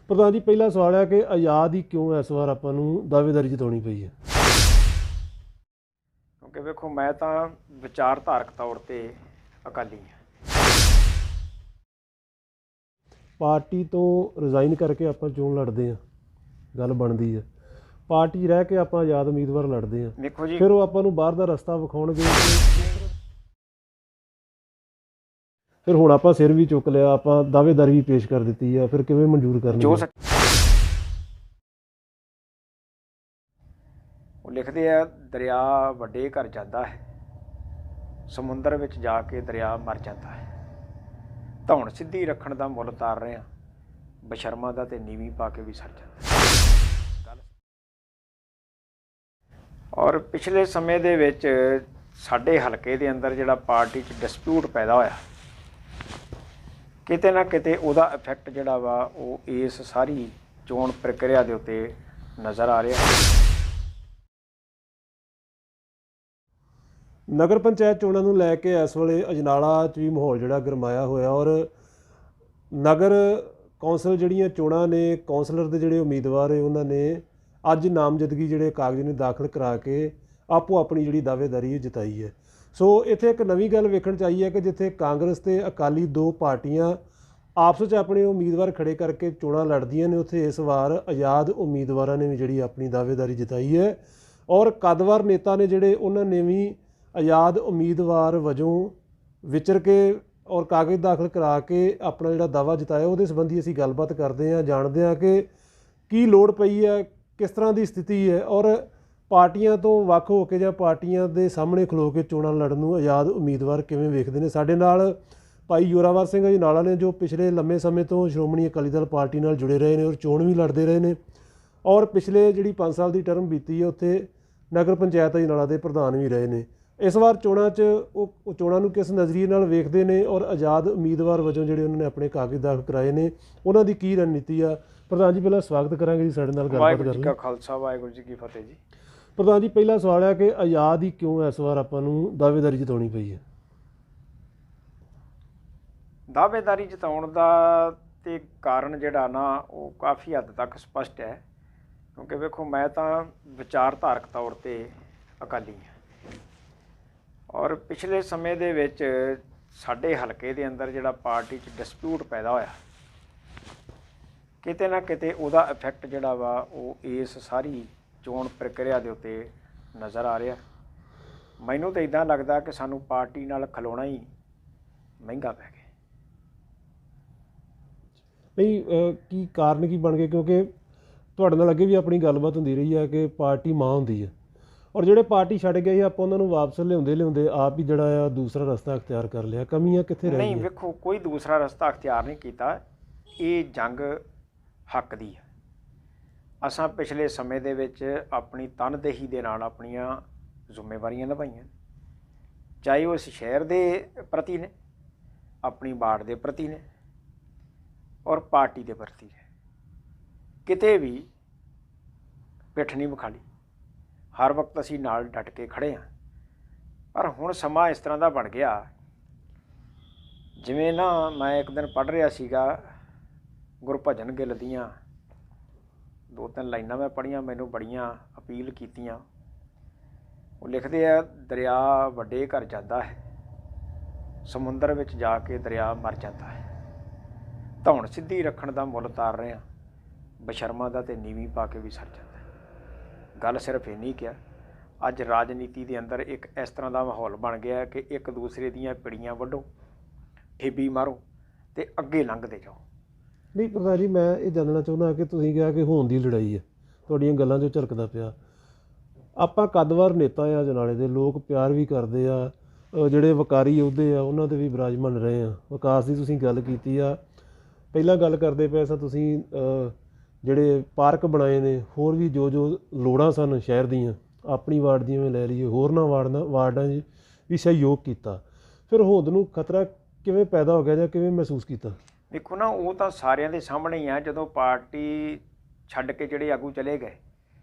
ਪ੍ਰਧਾਨ ਜੀ, ਪਹਿਲਾ ਸਵਾਲ ਹੈ ਕਿ ਆਜ਼ਾਦ ਹੀ ਕਿਉਂ ਇਸ ਵਾਰ ਆਪਾਂ ਨੂੰ ਦਾਅਵੇਦਾਰੀ ਜਿਤਾਉਣੀ ਪਈ ਹੈ? ਕਿਉਂਕਿ ਵੇਖੋ, ਮੈਂ ਤਾਂ ਵਿਚਾਰਧਾਰਕ ਤੌਰ ਤੇ ਅਕਾਲੀ ਹਾਂ। ਪਾਰਟੀ ਤੋਂ ਰਿਜ਼ਾਈਨ ਕਰਕੇ ਆਪਾਂ ਚੋਣ ਲੜਦੇ ਹਾਂ, ਗੱਲ ਬਣਦੀ ਹੈ। ਪਾਰਟੀ ਰਹਿ ਕੇ ਆਪਾਂ ਆਜ਼ਾਦ ਉਮੀਦਵਾਰ ਲੜਦੇ ਹਾਂ, ਵੇਖੋ ਜੀ, ਫਿਰ ਉਹ ਆਪਾਂ ਨੂੰ ਬਾਹਰ ਦਾ ਰਸਤਾ ਵਿਖਾਉਣਗੇ। ਫਿਰ ਹੁਣ ਆਪਾਂ ਸਿਰ ਵੀ ਚੁੱਕ ਲਿਆ, ਆਪਾਂ ਦਾਅਵੇਦਾਰੀ ਵੀ ਪੇਸ਼ ਕਰ ਦਿੱਤੀ ਆ, ਫਿਰ ਕਿਵੇਂ ਮਨਜ਼ੂਰ ਕਰਨਗੇ? ਉਹ ਲਿਖਦੇ ਆ, ਦਰਿਆ ਵੱਡੇ ਘਰ ਜਾਂਦਾ ਹੈ, ਸਮੁੰਦਰ ਵਿੱਚ ਜਾ ਕੇ ਦਰਿਆ ਮਰ ਜਾਂਦਾ ਹੈ। ਧੌਣ ਸਿੱਧੀ ਰੱਖਣ ਦਾ ਮੁੱਲ ਤਾਰ ਰਹੇ ਆ, ਬਸ਼ਰਮਾ ਦਾ ਤੇ ਨੀਵੀਂ ਪਾ ਕੇ ਵੀ ਸਰ ਜਾਂਦਾ। ਔਰ ਪਿਛਲੇ ਸਮੇਂ ਦੇ ਵਿੱਚ ਸਾਡੇ ਹਲਕੇ ਦੇ ਅੰਦਰ ਜਿਹੜਾ ਪਾਰਟੀ 'ਚ ਡਿਸਪਿਊਟ ਪੈਦਾ ਹੋਇਆ, ਕਿਤੇ ਨਾ ਕਿਤੇ ਉਹਦਾ ਇਫੈਕਟ ਜਿਹੜਾ ਵਾ ਉਹ ਇਸ ਸਾਰੀ ਚੋਣ ਪ੍ਰਕਿਰਿਆ ਦੇ ਉੱਤੇ ਨਜ਼ਰ ਆ ਰਿਹਾ। ਨਗਰ ਪੰਚਾਇਤ ਚੋਣਾਂ ਨੂੰ ਲੈ ਕੇ ਇਸ ਵੇਲੇ ਅਜਨਾਲਾ 'ਚ ਵੀ ਮਾਹੌਲ ਜਿਹੜਾ ਗਰਮਾਇਆ ਹੋਇਆ, ਔਰ ਨਗਰ ਕੌਂਸਲ ਜਿਹੜੀਆਂ ਚੋਣਾਂ ਨੇ, ਕੌਂਸਲਰ ਦੇ ਜਿਹੜੇ ਉਮੀਦਵਾਰ ਹੈ ਉਹਨਾਂ ਨੇ ਅੱਜ ਨਾਮਜ਼ਦਗੀ ਜਿਹੜੇ ਕਾਗਜ਼ ਨੇ ਦਾਖਲ ਕਰਾ ਕੇ ਆਪੋ ਆਪਣੀ ਜਿਹੜੀ ਦਾਅਵੇਦਾਰੀ ਜਿਤਾਈ ਹੈ। ਸੋ ਇੱਥੇ ਇੱਕ ਨਵੀਂ ਗੱਲ ਵੇਖਣ 'ਚ ਆਈ ਹੈ ਕਿ ਜਿੱਥੇ ਕਾਂਗਰਸ ਤੇ ਅਕਾਲੀ ਦੋ ਪਾਰਟੀਆਂ ਆਪਸ 'ਚ ਆਪਣੇ ਉਮੀਦਵਾਰ ਖੜੇ ਕਰਕੇ ਚੋਣਾਂ ਲੜਦੀਆਂ ਨੇ, ਉੱਥੇ ਇਸ ਵਾਰ ਆਜ਼ਾਦ ਉਮੀਦਵਾਰਾਂ ਨੇ ਵੀ ਜਿਹੜੀ ਆਪਣੀ ਦਾਅਵੇਦਾਰੀ ਜਿਤਾਈ ਹੈ। ਔਰ ਕੱਦਵਰ ਨੇਤਾ ਨੇ ਜਿਹੜੇ, ਉਹਨਾਂ ਨੇ ਵੀ ਆਜ਼ਾਦ ਉਮੀਦਵਾਰ ਵਜੋਂ ਵਿਚਰ ਕੇ ਔਰ ਕਾਗਜ਼ ਦਾਖਲ ਕਰਾ ਕੇ ਆਪਣਾ ਜਿਹੜਾ ਦਾਅਵਾ ਜਿਤਾਇਆ। ਉਹਦੇ ਸੰਬੰਧੀ ਅਸੀਂ ਗੱਲਬਾਤ ਕਰਦੇ ਹਾਂ, ਜਾਣਦੇ ਹਾਂ ਕਿ ਕੀ ਲੋੜ ਪਈ ਹੈ, ਕਿਸ ਤਰ੍ਹਾਂ ਦੀ ਸਥਿਤੀ ਹੈ, ਔਰ ਪਾਰਟੀਆਂ ਤੋਂ ਵੱਖ ਹੋ ਕੇ ਜਾਂ ਪਾਰਟੀਆਂ ਦੇ ਸਾਹਮਣੇ ਖਲੋ ਕੇ ਚੋਣਾਂ ਲੜਨ ਨੂੰ ਆਜ਼ਾਦ ਉਮੀਦਵਾਰ ਕਿਵੇਂ ਵੇਖਦੇ ਨੇ। ਸਾਡੇ ਨਾਲ ਭਾਈ ਜ਼ੋਰਾਵਰ ਸਿੰਘ ਅਜਨਾਲਾ ਨੇ, ਜੋ ਪਿਛਲੇ ਲੰਮੇ ਸਮੇਂ ਤੋਂ ਸ਼੍ਰੋਮਣੀ ਅਕਾਲੀ ਦਲ ਪਾਰਟੀ ਨਾਲ ਜੁੜੇ ਰਹੇ ਨੇ ਔਰ ਚੋਣ ਵੀ ਲੜਦੇ ਰਹੇ ਨੇ, ਔਰ ਪਿਛਲੇ ਜਿਹੜੀ 5 ਸਾਲ ਦੀ ਟਰਮ ਬੀਤੀ ਹੈ ਉੱਥੇ ਨਗਰ ਪੰਚਾਇਤ ਅਜਨਾਲਾ ਦੇ ਪ੍ਰਧਾਨ ਵੀ ਰਹੇ ਨੇ। ਇਸ ਵਾਰ ਚੋਣਾਂ 'ਚ ਉਹ ਚੋਣਾਂ ਨੂੰ ਕਿਸ ਨਜ਼ਰੀਏ ਨਾਲ ਵੇਖਦੇ ਨੇ, ਔਰ ਆਜ਼ਾਦ ਉਮੀਦਵਾਰ ਵਜੋਂ ਜਿਹੜੇ ਉਹਨਾਂ ਨੇ ਆਪਣੇ ਕਾਗਜ਼ ਦਾਖਲ ਕਰਾਏ ਨੇ, ਉਹਨਾਂ ਦੀ ਕੀ ਰਣਨੀਤੀ ਆ? ਪ੍ਰਧਾਨ ਜੀ, ਪਹਿਲਾਂ ਸਵਾਗਤ ਕਰਾਂਗੇ ਜੀ, ਸਾਡੇ ਨਾਲ ਗੱਲਬਾਤ ਕਰਨ ਲਈ। ਵਾਹਿਗੁਰੂ ਜੀ ਕਾ ਖਾਲਸਾ, ਵਾਹਿਗੁਰੂ ਜੀ ਕੀ ਫਤਿਹ ਜੀ। ਪ੍ਰਧਾਨ ਜੀ, ਪਹਿਲਾ ਸਵਾਲ ਹੈ ਕਿ ਆਜ਼ਾਦ ਹੀ ਕਿਉਂ ਇਸ ਵਾਰ ਆਪਾਂ ਨੂੰ ਦਾਅਵੇਦਾਰੀ ਜਿਤਾਉਣੀ ਪਈ ਹੈ? ਦਾਅਵੇਦਾਰੀ ਜਿਤਾਉਣ ਦਾ ਤੇ ਕਾਰਨ ਜਿਹੜਾ ਨਾ ਉਹ ਕਾਫੀ ਹੱਦ ਤੱਕ ਸਪਸ਼ਟ ਹੈ। ਕਿਉਂਕਿ ਵੇਖੋ, ਮੈਂ ਤਾਂ ਵਿਚਾਰਧਾਰਕ ਤੌਰ ਤੇ ਅਕਾਲੀ ਹਾਂ, ਔਰ ਪਿਛਲੇ ਸਮੇਂ ਦੇ ਵਿੱਚ ਸਾਡੇ ਹਲਕੇ ਦੇ ਅੰਦਰ ਜਿਹੜਾ ਪਾਰਟੀ 'ਚ ਡਿਸਪਿਊਟ ਪੈਦਾ ਹੋਇਆ, ਕਿਤੇ ਨਾ ਕਿਤੇ ਉਹਦਾ ਇਫੈਕਟ ਜਿਹੜਾ ਵਾ ਉਹ ਇਸ ਸਾਰੀ ਚੋਣ ਪ੍ਰਕਿਰਿਆ ਦੇ ਉੱਤੇ ਨਜ਼ਰ ਆ ਰਿਹਾ। ਮੈਨੂੰ ਤਾਂ ਇੱਦਾਂ ਲੱਗਦਾ ਕਿ ਸਾਨੂੰ ਪਾਰਟੀ ਨਾਲ ਖਲੋਣਾ ਹੀ ਮਹਿੰਗਾ ਪੈ ਗਿਆ। ਨਹੀਂ, ਕੀ ਕਾਰਨ ਕੀ ਬਣ ਗਏ? ਕਿਉਂਕਿ ਤੁਹਾਡੇ ਨਾਲ ਅੱਗੇ ਵੀ ਆਪਣੀ ਗੱਲਬਾਤ ਹੁੰਦੀ ਰਹੀ ਹੈ ਕਿ ਪਾਰਟੀ ਮਾਂ ਹੁੰਦੀ ਹੈ, ਔਰ ਜਿਹੜੇ ਪਾਰਟੀ ਛੱਡ ਗਏ ਆਪਾਂ ਉਹਨਾਂ ਨੂੰ ਵਾਪਸ ਲਿਆਉਂਦੇ ਆਪ ਹੀ ਜਿਹੜਾ ਆ ਦੂਸਰਾ ਰਸਤਾ ਅਖਤਿਆਰ ਕਰ ਲਿਆ। ਕਮੀਆਂ ਕਿੱਥੇ ਰਹਿ ਗਈਆਂ? ਨਹੀਂ, ਵੇਖੋ, ਕੋਈ ਦੂਸਰਾ ਰਸਤਾ ਅਖਤਿਆਰ ਨਹੀਂ ਕੀਤਾ। ਇਹ ਜੰਗ ਹੱਕ ਦੀ ਹੈ। ਅਸਾਂ ਪਿਛਲੇ ਸਮੇਂ ਦੇ ਵਿੱਚ ਆਪਣੀ ਤਨਦੇਹੀ ਦੇ ਨਾਲ ਆਪਣੀਆਂ ਜ਼ਿੰਮੇਵਾਰੀਆਂ ਨਿਭਾਈਆਂ, ਚਾਹੇ ਉਹ ਇਸ ਸ਼ਹਿਰ ਦੇ ਪ੍ਰਤੀ ਨੇ, ਆਪਣੀ ਵਾਰਡ ਦੇ ਪ੍ਰਤੀ ਨੇ, ਔਰ ਪਾਰਟੀ ਦੇ ਪ੍ਰਤੀ ਨੇ। ਕਿਤੇ ਵੀ ਪਿੱਠ ਨਹੀਂ ਵਿਖਾਲੀ, ਹਰ ਵਕਤ ਅਸੀਂ ਨਾਲ ਡਟ ਕੇ ਖੜ੍ਹੇ ਹਾਂ। ਪਰ ਹੁਣ ਸਮਾਂ ਇਸ ਤਰ੍ਹਾਂ ਦਾ ਬਣ ਗਿਆ, ਜਿਵੇਂ ਨਾ ਮੈਂ ਇੱਕ ਦਿਨ ਪੜ੍ਹ ਰਿਹਾ ਸੀਗਾ ਗੁਰਭਜਨ ਗਿੱਲ ਦੀਆਂ 2-3 ਲਾਈਨਾਂ ਮੈਂ ਪੜ੍ਹੀਆਂ, ਮੈਨੂੰ ਬੜੀਆਂ ਅਪੀਲ ਕੀਤੀਆਂ। ਉਹ ਲਿਖਦੇ ਆ, ਦਰਿਆ ਵੱਡੇ ਘਰ ਜਾਂਦਾ ਹੈ, ਸਮੁੰਦਰ ਵਿੱਚ ਜਾ ਕੇ ਦਰਿਆ ਮਰ ਜਾਂਦਾ ਹੈ। ਧੌਣ ਸਿੱਧੀ ਰੱਖਣ ਦਾ ਮੁੱਲ ਤਾਰ ਰਹੇ ਆ, ਬਸ਼ਰਮਾ ਦਾ ਤੇ ਨੀਵੀਂ ਪਾ ਕੇ ਵੀ ਸਰ ਜਾਂਦਾ। ਗੱਲ ਸਿਰਫ ਇੰਨੀ ਕਿਹਾ, ਅੱਜ ਰਾਜਨੀਤੀ ਦੇ ਅੰਦਰ ਇੱਕ ਇਸ ਤਰ੍ਹਾਂ ਦਾ ਮਾਹੌਲ ਬਣ ਗਿਆ ਕਿ ਇੱਕ ਦੂਸਰੇ ਦੀਆਂ ਪਿੜੀਆਂ ਵੱਢੋ, ਠੇਬੀ ਮਾਰੋ ਤੇ ਅੱਗੇ ਲੰਘਦੇ ਜਾਓ। ਨਹੀਂ ਪ੍ਰਧਾਨ ਜੀ, ਮੈਂ ਇਹ ਜਾਣਨਾ ਚਾਹੁੰਦਾ ਕਿ ਤੁਸੀਂ ਕਿਹਾ ਕਿ ਹੋਣ ਦੀ ਲੜਾਈ ਹੈ, ਤੁਹਾਡੀਆਂ ਗੱਲਾਂ 'ਚੋਂ ਝਲਕਦਾ ਪਿਆ। ਆਪਾਂ ਕੱਦਵਰ ਨੇਤਾ ਆ ਅਜਨਾਲੇ ਦੇ, ਲੋਕ ਪਿਆਰ ਵੀ ਕਰਦੇ ਆ, ਜਿਹੜੇ ਵਕਾਰੀ ਅਹੁਦੇ ਆ ਉਹਨਾਂ 'ਤੇ ਵੀ ਬਿਰਾਜਮਾਨ ਰਹੇ ਆ। ਵਿਕਾਸ ਦੀ ਤੁਸੀਂ ਗੱਲ ਕੀਤੀ ਆ, ਪਹਿਲਾਂ ਗੱਲ ਕਰਦੇ ਪਏ ਸਾਂ ਤੁਸੀਂ ਜਿਹੜੇ ਪਾਰਕ ਬਣਾਏ ਨੇ, ਹੋਰ ਵੀ ਜੋ ਲੋੜਾਂ ਸਨ ਸ਼ਹਿਰ ਦੀਆਂ, ਆਪਣੀ ਵਾਰਡ ਦੀਆਂ ਵੀ ਲੈ ਲਈਏ, ਹੋਰਨਾਂ ਵਾਰਡਾਂ 'ਚ ਵੀ ਸਹਿਯੋਗ ਕੀਤਾ। ਫਿਰ ਹੋਂਦ ਨੂੰ ਖਤਰਾ ਕਿਵੇਂ ਪੈਦਾ ਹੋ ਗਿਆ ਜਾਂ ਕਿਵੇਂ ਮਹਿਸੂਸ ਕੀਤਾ? ਦੇਖੋ ਨਾ, ਉਹ ਤਾਂ ਸਾਰਿਆਂ ਦੇ ਸਾਹਮਣੇ ਹੀ ਆ। ਜਦੋਂ ਪਾਰਟੀ ਛੱਡ ਕੇ ਜਿਹੜੇ ਆਗੂ ਚਲੇ ਗਏ,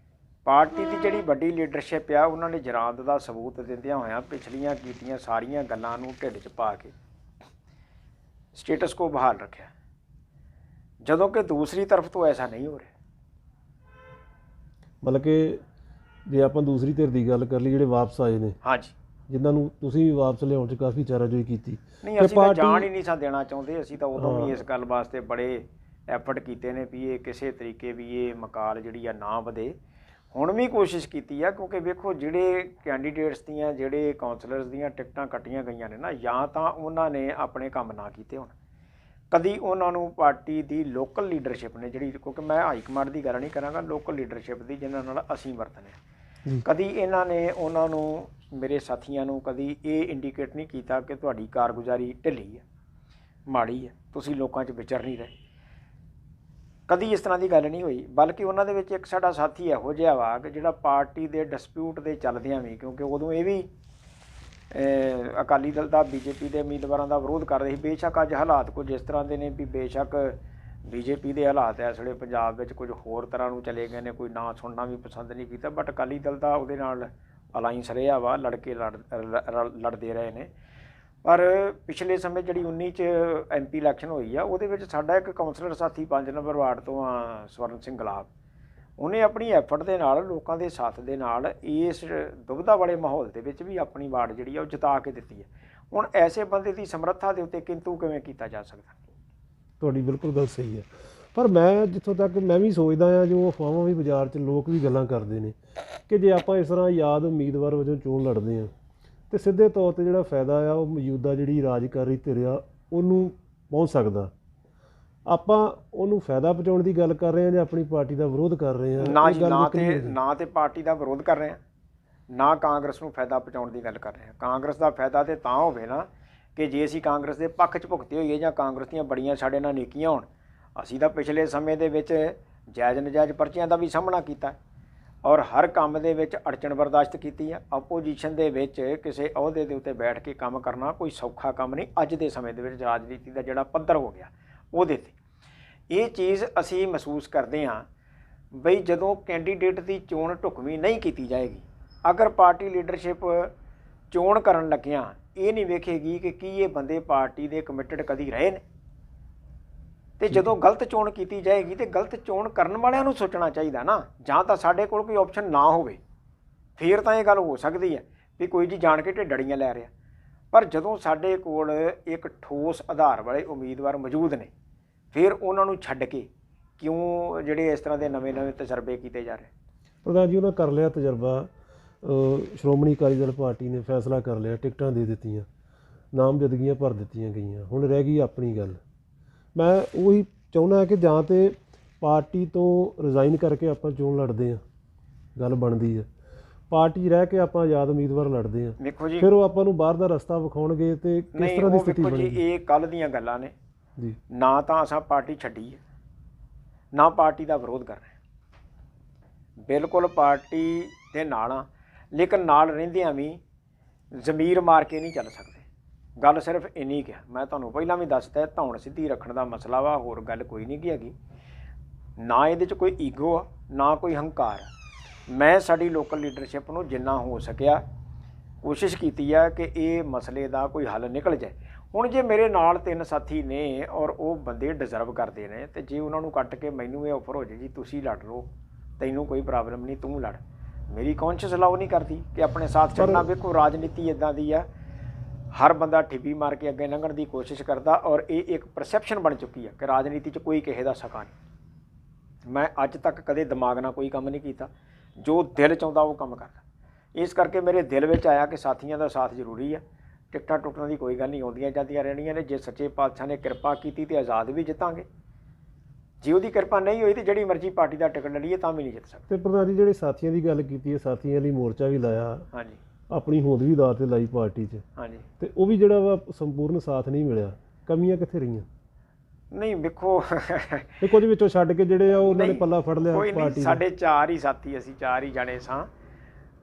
ਪਾਰਟੀ ਦੀ ਜਿਹੜੀ ਵੱਡੀ ਲੀਡਰਸ਼ਿਪ ਆ, ਉਹਨਾਂ ਨੇ ਜਰਾਂਦ ਦਾ ਸਬੂਤ ਦਿੰਦਿਆਂ ਹੋਇਆਂ ਪਿਛਲੀਆਂ ਕੀਤੀਆਂ ਸਾਰੀਆਂ ਗੱਲਾਂ ਨੂੰ ਢਿੱਡ 'ਚ ਪਾ ਕੇ ਸਟੇਟਸ ਕੋ ਬਹਾਲ ਰੱਖਿਆ। ਜਦੋਂ ਕਿ ਦੂਸਰੀ ਤਰਫ ਤੋਂ ਐਸਾ ਨਹੀਂ ਹੋ ਰਿਹਾ। ਮਤਲਬ ਕਿ ਜੇ ਆਪਾਂ ਦੂਸਰੀ ਧਿਰ ਦੀ ਗੱਲ ਕਰ ਲਈ, ਜਿਹੜੇ ਵਾਪਸ ਆਏ ਨੇ, ਹਾਂਜੀ, ਜਿਨ੍ਹਾਂ ਨੂੰ ਤੁਸੀਂ ਵੀ ਵਾਪਸ ਲਿਆਉਣ 'ਚ ਕਾਫੀ ਚਾਰਾਜੋਈ ਕੀਤੀ, ਨਹੀਂ ਅਸੀਂ ਤਾਂ ਜਾਣ ਹੀ ਨਹੀਂ ਸਾਂ ਦੇਣਾ ਚਾਹੁੰਦੇ। ਅਸੀਂ ਤਾਂ ਉਦੋਂ ਵੀ ਇਸ ਗੱਲ ਵਾਸਤੇ ਬੜੇ ਐਫਰਟ ਕੀਤੇ ਨੇ ਵੀ ਇਹ ਕਿਸੇ ਤਰੀਕੇ ਵੀ ਇਹ ਮਕਾਲ ਜਿਹੜੀ ਆ ਨਾ ਵਧੇ। ਹੁਣ ਵੀ ਕੋਸ਼ਿਸ਼ ਕੀਤੀ ਆ, ਕਿਉਂਕਿ ਵੇਖੋ ਜਿਹੜੇ ਕੈਂਡੀਡੇਟਸ ਦੀਆਂ, ਜਿਹੜੇ ਕਾਉਂਸਲਰਸ ਦੀਆਂ ਟਿਕਟਾਂ ਕੱਟੀਆਂ ਗਈਆਂ ਨੇ ਨਾ, ਜਾਂ ਤਾਂ ਉਹਨਾਂ ਨੇ ਆਪਣੇ ਕੰਮ ਨਾ ਕੀਤੇ ਹੋਣ, ਕਦੀ ਉਹਨਾਂ ਨੂੰ ਪਾਰਟੀ ਦੀ ਲੋਕਲ ਲੀਡਰਸ਼ਿਪ ਨੇ ਜਿਹੜੀ, ਕਿਉਂਕਿ ਮੈਂ ਹਾਈ ਕਮਾਂਡ ਦੀ ਗੱਲ ਨਹੀਂ ਕਰਾਂਗਾ, ਲੋਕਲ ਲੀਡਰਸ਼ਿਪ ਦੀ ਜਿਨ੍ਹਾਂ ਨਾਲ ਅਸੀਂ ਵਰਤਦੇ ਹਾਂ, ਕਦੀ ਇਹਨਾਂ ਨੇ ਉਹਨਾਂ ਨੂੰ, ਮੇਰੇ ਸਾਥੀਆਂ ਨੂੰ ਕਦੀ ਇਹ ਇੰਡੀਕੇਟ ਨਹੀਂ ਕੀਤਾ ਕਿ ਤੁਹਾਡੀ ਕਾਰਗੁਜ਼ਾਰੀ ਢਿੱਲੀ ਹੈ, ਮਾੜੀ ਹੈ, ਤੁਸੀਂ ਲੋਕਾਂ 'ਚ ਵਿਚਰ ਨਹੀਂ ਰਹੇ। ਕਦੀ ਇਸ ਤਰ੍ਹਾਂ ਦੀ ਗੱਲ ਨਹੀਂ ਹੋਈ। ਬਲਕਿ ਉਹਨਾਂ ਦੇ ਵਿੱਚ ਇੱਕ ਸਾਡਾ ਸਾਥੀ ਇਹੋ ਜਿਹਾ ਵਾ ਕਿ ਜਿਹੜਾ ਪਾਰਟੀ ਦੇ ਡਿਸਪਿਊਟ ਦੇ ਚੱਲਦਿਆਂ ਵੀ, ਕਿਉਂਕਿ ਉਦੋਂ ਇਹ ਵੀ ਅਕਾਲੀ ਦਲ ਦਾ ਬੀਜੇਪੀ ਦੇ ਉਮੀਦਵਾਰਾਂ ਦਾ ਵਿਰੋਧ ਕਰ ਰਹੇ ਸੀ। ਬੇਸ਼ੱਕ ਅੱਜ ਹਾਲਾਤ ਕੁਝ ਇਸ ਤਰ੍ਹਾਂ ਦੇ ਨੇ ਵੀ ਬੇਸ਼ੱਕ ਬੀਜੇਪੀ ਦੇ ਹਾਲਾਤ ਇਸ ਵੇਲੇ ਪੰਜਾਬ ਵਿੱਚ ਕੁਝ ਹੋਰ ਤਰ੍ਹਾਂ ਨੂੰ ਚਲੇ ਗਏ ਨੇ, ਕੋਈ ਨਾਂ ਸੁਣਨਾ ਵੀ ਪਸੰਦ ਨਹੀਂ ਕੀਤਾ, ਬਟ ਅਕਾਲੀ ਦਲ ਦਾ ਉਹਦੇ ਨਾਲ ਅਲਾਈਅੰਸ ਰਿਹਾ ਵਾ, ਲੜਦੇ ਰਹੇ ਨੇ। ਪਰ ਪਿਛਲੇ ਸਮੇਂ ਜਿਹੜੀ 19 'ਚ MP ਇਲੈਕਸ਼ਨ ਹੋਈ ਆ, ਉਹਦੇ ਵਿੱਚ ਸਾਡਾ ਇੱਕ ਕਾਉਂਸਲਰ ਸਾਥੀ 5 ਨੰਬਰ ਵਾਰਡ ਤੋਂ ਆ, ਸਵਰਨ ਸਿੰਘ ਗੁਲਾਬ, ਉਹਨੇ ਆਪਣੀ ਐਫਰਟ ਦੇ ਨਾਲ, ਲੋਕਾਂ ਦੇ ਸਾਥ ਦੇ ਨਾਲ ਇਸ ਦੁਬਿਧਾ ਵਾਲੇ ਮਾਹੌਲ ਦੇ ਵਿੱਚ ਵੀ ਆਪਣੀ ਵਾਰਡ ਜਿਹੜੀ ਆ ਉਹ ਜਿਤਾ ਕੇ ਦਿੱਤੀ ਹੈ। ਹੁਣ ਐਸੇ ਬੰਦੇ ਦੀ ਸਮਰੱਥਾ ਦੇ ਉੱਤੇ ਕਿੰਤੂ ਕਿਵੇਂ ਕੀਤਾ ਜਾ ਸਕਦਾ? ਤੁਹਾਡੀ ਬਿਲਕੁਲ ਗੱਲ ਸਹੀ ਹੈ, ਪਰ ਮੈਂ ਜਿੱਥੋਂ ਤੱਕ ਮੈਂ ਵੀ ਸੋਚਦਾ ਹਾਂ, ਜੋ ਅਫਵਾਹਾਂ ਵੀ ਬਾਜ਼ਾਰ 'ਚ ਲੋਕ ਵੀ ਗੱਲਾਂ ਕਰਦੇ ਨੇ ਕਿ ਜੇ ਆਪਾਂ ਇਸ ਤਰ੍ਹਾਂ ਯਾਦ ਉਮੀਦਵਾਰ ਵਜੋਂ ਚੋਣ ਲੜਦੇ ਹਾਂ ਤੇ ਸਿੱਧੇ ਤੌਰ 'ਤੇ ਜਿਹੜਾ ਫਾਇਦਾ ਆ ਉਹ ਮੌਜੂਦਾ ਜਿਹੜੀ ਰਾਜਕਾਰੀ ਧਿਰ ਆ ਉਹਨੂੰ ਪਹੁੰਚ ਸਕਦਾ। ਆਪਾਂ ਉਹਨੂੰ ਫਾਇਦਾ ਪਹੁੰਚਾਉਣ ਦੀ ਗੱਲ ਕਰ ਰਹੇ ਹਾਂ ਜਾਂ ਆਪਣੀ ਪਾਰਟੀ ਦਾ ਵਿਰੋਧ ਕਰ ਰਹੇ ਹਾਂ? ਨਾ ਤੇ ਪਾਰਟੀ ਦਾ ਵਿਰੋਧ ਕਰ ਰਹੇ ਹਾਂ, ਨਾ ਕਾਂਗਰਸ ਨੂੰ ਫਾਇਦਾ ਪਹੁੰਚਾਉਣ ਦੀ ਗੱਲ ਕਰ ਰਹੇ ਹਾਂ। ਕਾਂਗਰਸ ਦਾ ਫਾਇਦਾ ਤੇ ਤਾਂ ਹੋਵੇ ਨਾ ਕਿ ਜੇ ਅਸੀਂ ਕਾਂਗਰਸ ਦੇ ਪੱਖ 'ਚ ਭੁਗਤੇ ਹੋਈਏ ਜਾਂ ਕਾਂਗਰਸ ਦੀਆਂ ਬੜੀਆਂ ਸਾਡੇ ਨਾਲ ਨੇਕੀਆਂ ਹੋਣ। ਅਸੀਂ ਤਾਂ ਪਿਛਲੇ ਸਮੇਂ ਦੇ ਵਿੱਚ ਜਾਇਜ਼ ਨਜਾਇਜ਼ ਪਰਚੀਆਂ ਦਾ ਵੀ ਸਾਹਮਣਾ ਕੀਤਾ ਔਰ ਹਰ ਕੰਮ ਦੇ ਵਿੱਚ ਅੜਚਣ ਬਰਦਾਸ਼ਤ ਕੀਤੀ ਆ। ਆਪੋਜੀਸ਼ਨ ਦੇ ਵਿੱਚ ਕਿਸੇ ਅਹੁਦੇ ਦੇ ਉੱਤੇ ਬੈਠ ਕੇ ਕੰਮ ਕਰਨਾ ਕੋਈ ਸੌਖਾ ਕੰਮ ਨਹੀਂ। ਅੱਜ ਦੇ ਸਮੇਂ ਦੇ ਵਿੱਚ ਰਾਜਨੀਤੀ ਦਾ ਜਿਹੜਾ ਪੱਧਰ ਹੋ ਗਿਆ ਉਹਦੇ 'ਤੇ ਇਹ ਚੀਜ਼ ਅਸੀਂ ਮਹਿਸੂਸ ਕਰਦੇ ਹਾਂ ਬਈ ਜਦੋਂ ਕੈਂਡੀਡੇਟ ਦੀ ਚੋਣ ਢੁਕਵੀਂ ਨਹੀਂ ਕੀਤੀ ਜਾਏਗੀ, ਅਗਰ ਪਾਰਟੀ ਲੀਡਰਸ਼ਿਪ ਚੋਣ ਕਰਨ ਲੱਗਿਆਂ ਇਹ ਨਹੀਂ ਵੇਖੇਗੀ ਕਿ ਕੀ ਇਹ ਬੰਦੇ ਪਾਰਟੀ ਦੇ ਕਮਿਟਡ ਕਦੀ ਰਹੇ ਨੇ, ਤੇ ਜਦੋਂ ਗਲਤ ਚੋਣ ਕੀਤੀ ਜਾਏਗੀ ਤੇ ਗਲਤ ਚੋਣ ਕਰਨ ਵਾਲਿਆਂ ਨੂੰ ਸੋਚਣਾ ਚਾਹੀਦਾ ਨਾ। ਜਾਂ ਤਾਂ ਸਾਡੇ ਕੋਲ ਕੋਈ ਆਪਸ਼ਨ ਨਾ ਹੋਵੇ, ਫਿਰ ਤਾਂ ਇਹ ਗੱਲ ਹੋ ਸਕਦੀ ਹੈ ਵੀ ਕੋਈ ਜੀ ਜਾਣ ਕੇ ਢਿੱਡੜੀਆਂ ਲੈ ਰਿਹਾ। ਪਰ ਜਦੋਂ ਸਾਡੇ ਕੋਲ ਇੱਕ ਠੋਸ ਆਧਾਰ ਵਾਲੇ ਉਮੀਦਵਾਰ ਮੌਜੂਦ ਨੇ, ਫਿਰ ਉਹਨਾਂ ਨੂੰ ਛੱਡ ਕੇ ਕਿਉਂ ਜਿਹੜੇ ਇਸ ਤਰ੍ਹਾਂ ਦੇ ਨਵੇਂ ਤਜਰਬੇ ਕੀਤੇ ਜਾ ਰਹੇ? ਪ੍ਰਧਾਨ ਜੀ, ਉਹਨਾਂ ਕਰ ਲਿਆ ਤਜਰਬਾ। ਸ਼੍ਰੋਮਣੀ ਅਕਾਲੀ ਦਲ ਪਾਰਟੀ ਨੇ ਫੈਸਲਾ ਕਰ ਲਿਆ, ਟਿਕਟਾਂ ਦੇ ਦਿੱਤੀਆਂ, ਨਾਮਜ਼ਦਗੀਆਂ ਭਰ ਦਿੱਤੀਆਂ ਗਈਆਂ, ਹੁਣ ਰਹਿ ਗਈ ਆਪਣੀ ਗੱਲ। ਮੈਂ ਉਹੀ ਚਾਹੁੰਦਾ ਕਿ ਜਾਂ ਤਾਂ ਪਾਰਟੀ ਤੋਂ ਰਿਜ਼ਾਈਨ ਕਰਕੇ ਆਪਾਂ ਚੋਣ ਲੜਦੇ ਹਾਂ, ਗੱਲ ਬਣਦੀ ਹੈ, ਪਾਰਟੀ ਰਹਿ ਕੇ ਆਪਾਂ ਆਜ਼ਾਦ ਉਮੀਦਵਾਰ ਲੜਦੇ ਹਾਂ। ਦੇਖੋ ਜੀ, ਫਿਰ ਉਹ ਆਪਾਂ ਨੂੰ ਬਾਹਰ ਦਾ ਰਸਤਾ ਵਿਖਾਉਣਗੇ ਤੇ ਕਿਸ ਤਰ੍ਹਾਂ ਦੀ ਸਥਿਤੀ ਬਣੇਗੀ? ਇਹ ਕੱਲ੍ਹ ਦੀਆਂ ਗੱਲਾਂ ਨੇ ਜੀ। ਨਾ ਤਾਂ ਅਸਾਂ ਪਾਰਟੀ ਛੱਡੀ ਹੈ, ਨਾ ਪਾਰਟੀ ਦਾ ਵਿਰੋਧ ਕਰ ਰਹੇ, ਬਿਲਕੁਲ ਪਾਰਟੀ ਦੇ ਨਾਲ ਆ, ਲੇਕਿਨ ਨਾਲ ਰਹਿੰਦਿਆਂ ਵੀ ਜ਼ਮੀਰ ਮਾਰ ਕੇ ਨਹੀਂ ਚੱਲ ਸਕਦੇ। ਗੱਲ ਸਿਰਫ ਇੰਨੀ ਕਿ ਮੈਂ ਤੁਹਾਨੂੰ ਪਹਿਲਾਂ ਵੀ ਦੱਸਦਾ, ਧੌਣ ਸਿੱਧੀ ਰੱਖਣ ਦਾ ਮਸਲਾ ਵਾ, ਹੋਰ ਗੱਲ ਕੋਈ ਨਹੀਂ ਗੀ ਹੈਗੀ। ਨਾ ਇਹਦੇ 'ਚ ਕੋਈ ਈਗੋ ਆ, ਨਾ ਕੋਈ ਹੰਕਾਰ ਆ। ਮੈਂ ਸਾਡੀ ਲੋਕਲ ਲੀਡਰਸ਼ਿਪ ਨੂੰ ਜਿੰਨਾ ਹੋ ਸਕਿਆ ਕੋਸ਼ਿਸ਼ ਕੀਤੀ ਆ ਕਿ ਇਹ ਮਸਲੇ ਦਾ ਕੋਈ ਹੱਲ ਨਿਕਲ ਜਾਏ। ਹੁਣ ਜੇ ਮੇਰੇ ਨਾਲ 3 ਸਾਥੀ ਨੇ ਔਰ ਉਹ ਬੰਦੇ ਡਿਜ਼ਰਵ ਕਰਦੇ ਨੇ, ਤੇ ਜੇ ਉਹਨਾਂ ਨੂੰ ਕੱਟ ਕੇ ਮੈਨੂੰ ਇਹ ਆਫਰ ਹੋ ਜਾਏ ਜੀ ਤੁਸੀਂ ਲੜ ਲਓ, ਤੈਨੂੰ ਕੋਈ ਪ੍ਰੋਬਲਮ ਨਹੀਂ, ਤੂੰ ਲੜ, ਮੇਰੀ ਕੌਨਸ਼ੀਅਸ ਅਲਾਓ ਨਹੀਂ ਕਰਦੀ ਕਿ ਆਪਣੇ ਸਾਥ ਚੱਲਣਾ। ਵੇਖੋ ਰਾਜਨੀਤੀ ਇੱਦਾਂ ਦੀ ਆ, ਹਰ ਬੰਦਾ ਠਿੱਬੀ ਮਾਰ ਕੇ ਅੱਗੇ ਲੰਘਣ ਦੀ ਕੋਸ਼ਿਸ਼ ਕਰਦਾ ਔਰ ਇਹ ਇੱਕ ਪਰਸੈਪਸ਼ਨ ਬਣ ਚੁੱਕੀ ਆ ਕਿ ਰਾਜਨੀਤੀ 'ਚ ਕੋਈ ਕਿਸੇ ਦਾ ਸਕਾ ਨਹੀਂ। ਮੈਂ ਅੱਜ ਤੱਕ ਕਦੇ ਦਿਮਾਗ ਨਾਲ ਕੋਈ ਕੰਮ ਨਹੀਂ ਕੀਤਾ, ਜੋ ਦਿਲ ਚਾਹੁੰਦਾ ਉਹ ਕੰਮ ਕਰਦਾ। ਇਸ ਕਰਕੇ ਮੇਰੇ ਦਿਲ ਵਿੱਚ ਆਇਆ ਕਿ ਸਾਥੀਆਂ ਦਾ ਸਾਥ ਜ਼ਰੂਰੀ ਆ। ਟਿਕਟਾਂ ਟੁੱਟਣ ਦੀ ਕੋਈ ਗੱਲ ਨਹੀਂ, ਆਉਂਦੀਆਂ ਜਾਂਦੀਆਂ ਰਹਿਣੀਆਂ ਨੇ। ਜੇ ਸੱਚੇ ਪਾਤਸ਼ਾਹ ਨੇ ਕਿਰਪਾ ਕੀਤੀ ਤੇ ਆਜ਼ਾਦ ਵੀ ਜਿੱਤਾਂਗੇ, ਜੇ ਉਹਦੀ ਕਿਰਪਾ ਨਹੀਂ ਹੋਈ ਤੇ ਜਿਹੜੀ ਮਰਜ਼ੀ ਪਾਰਟੀ ਦਾ ਟਿਕਟ ਲੜੀਏ ਤਾਂ ਵੀ ਨਹੀਂ ਜਿੱਤ ਸਕਦੇ। ਤੇ ਪ੍ਰਧਾਨ ਜੀ, ਜਿਹੜੇ ਸਾਥੀਆਂ ਦੀ ਗੱਲ ਕੀਤੀ ਹੈ, ਸਾਥੀਆਂ ਲਈ ਮੋਰਚਾ ਵੀ ਲਾਇਆ, ਹਾਂਜੀ, ਆਪਣੀ ਹੋਂਦ ਵੀ ਦਾਅ 'ਤੇ ਲਾਈ ਪਾਰਟੀ 'ਚ, ਹਾਂਜੀ, ਤੇ ਉਹ ਵੀ ਜਿਹੜਾ ਵਾ ਸੰਪੂਰਨ ਸਾਥ ਨਹੀਂ ਮਿਲਿਆ। ਕਮੀਆਂ ਕਿੱਥੇ ਰਹੀਆਂ? ਨਹੀਂ ਵੇਖੋ ਤੇ ਕੁਝ ਵਿੱਚੋਂ ਛੱਡ ਕੇ ਜਿਹੜੇ ਆ ਉਹਨਾਂ ਨੇ ਪੱਲਾ ਫੜ ਲਿਆ ਕੋਈ ਪਾਰਟੀ ਨਹੀਂ। ਸਾਡੇ 4 ਹੀ ਸਾਥੀ, ਅਸੀਂ 4 ਹੀ ਜਾਣੇ ਸਾਂ।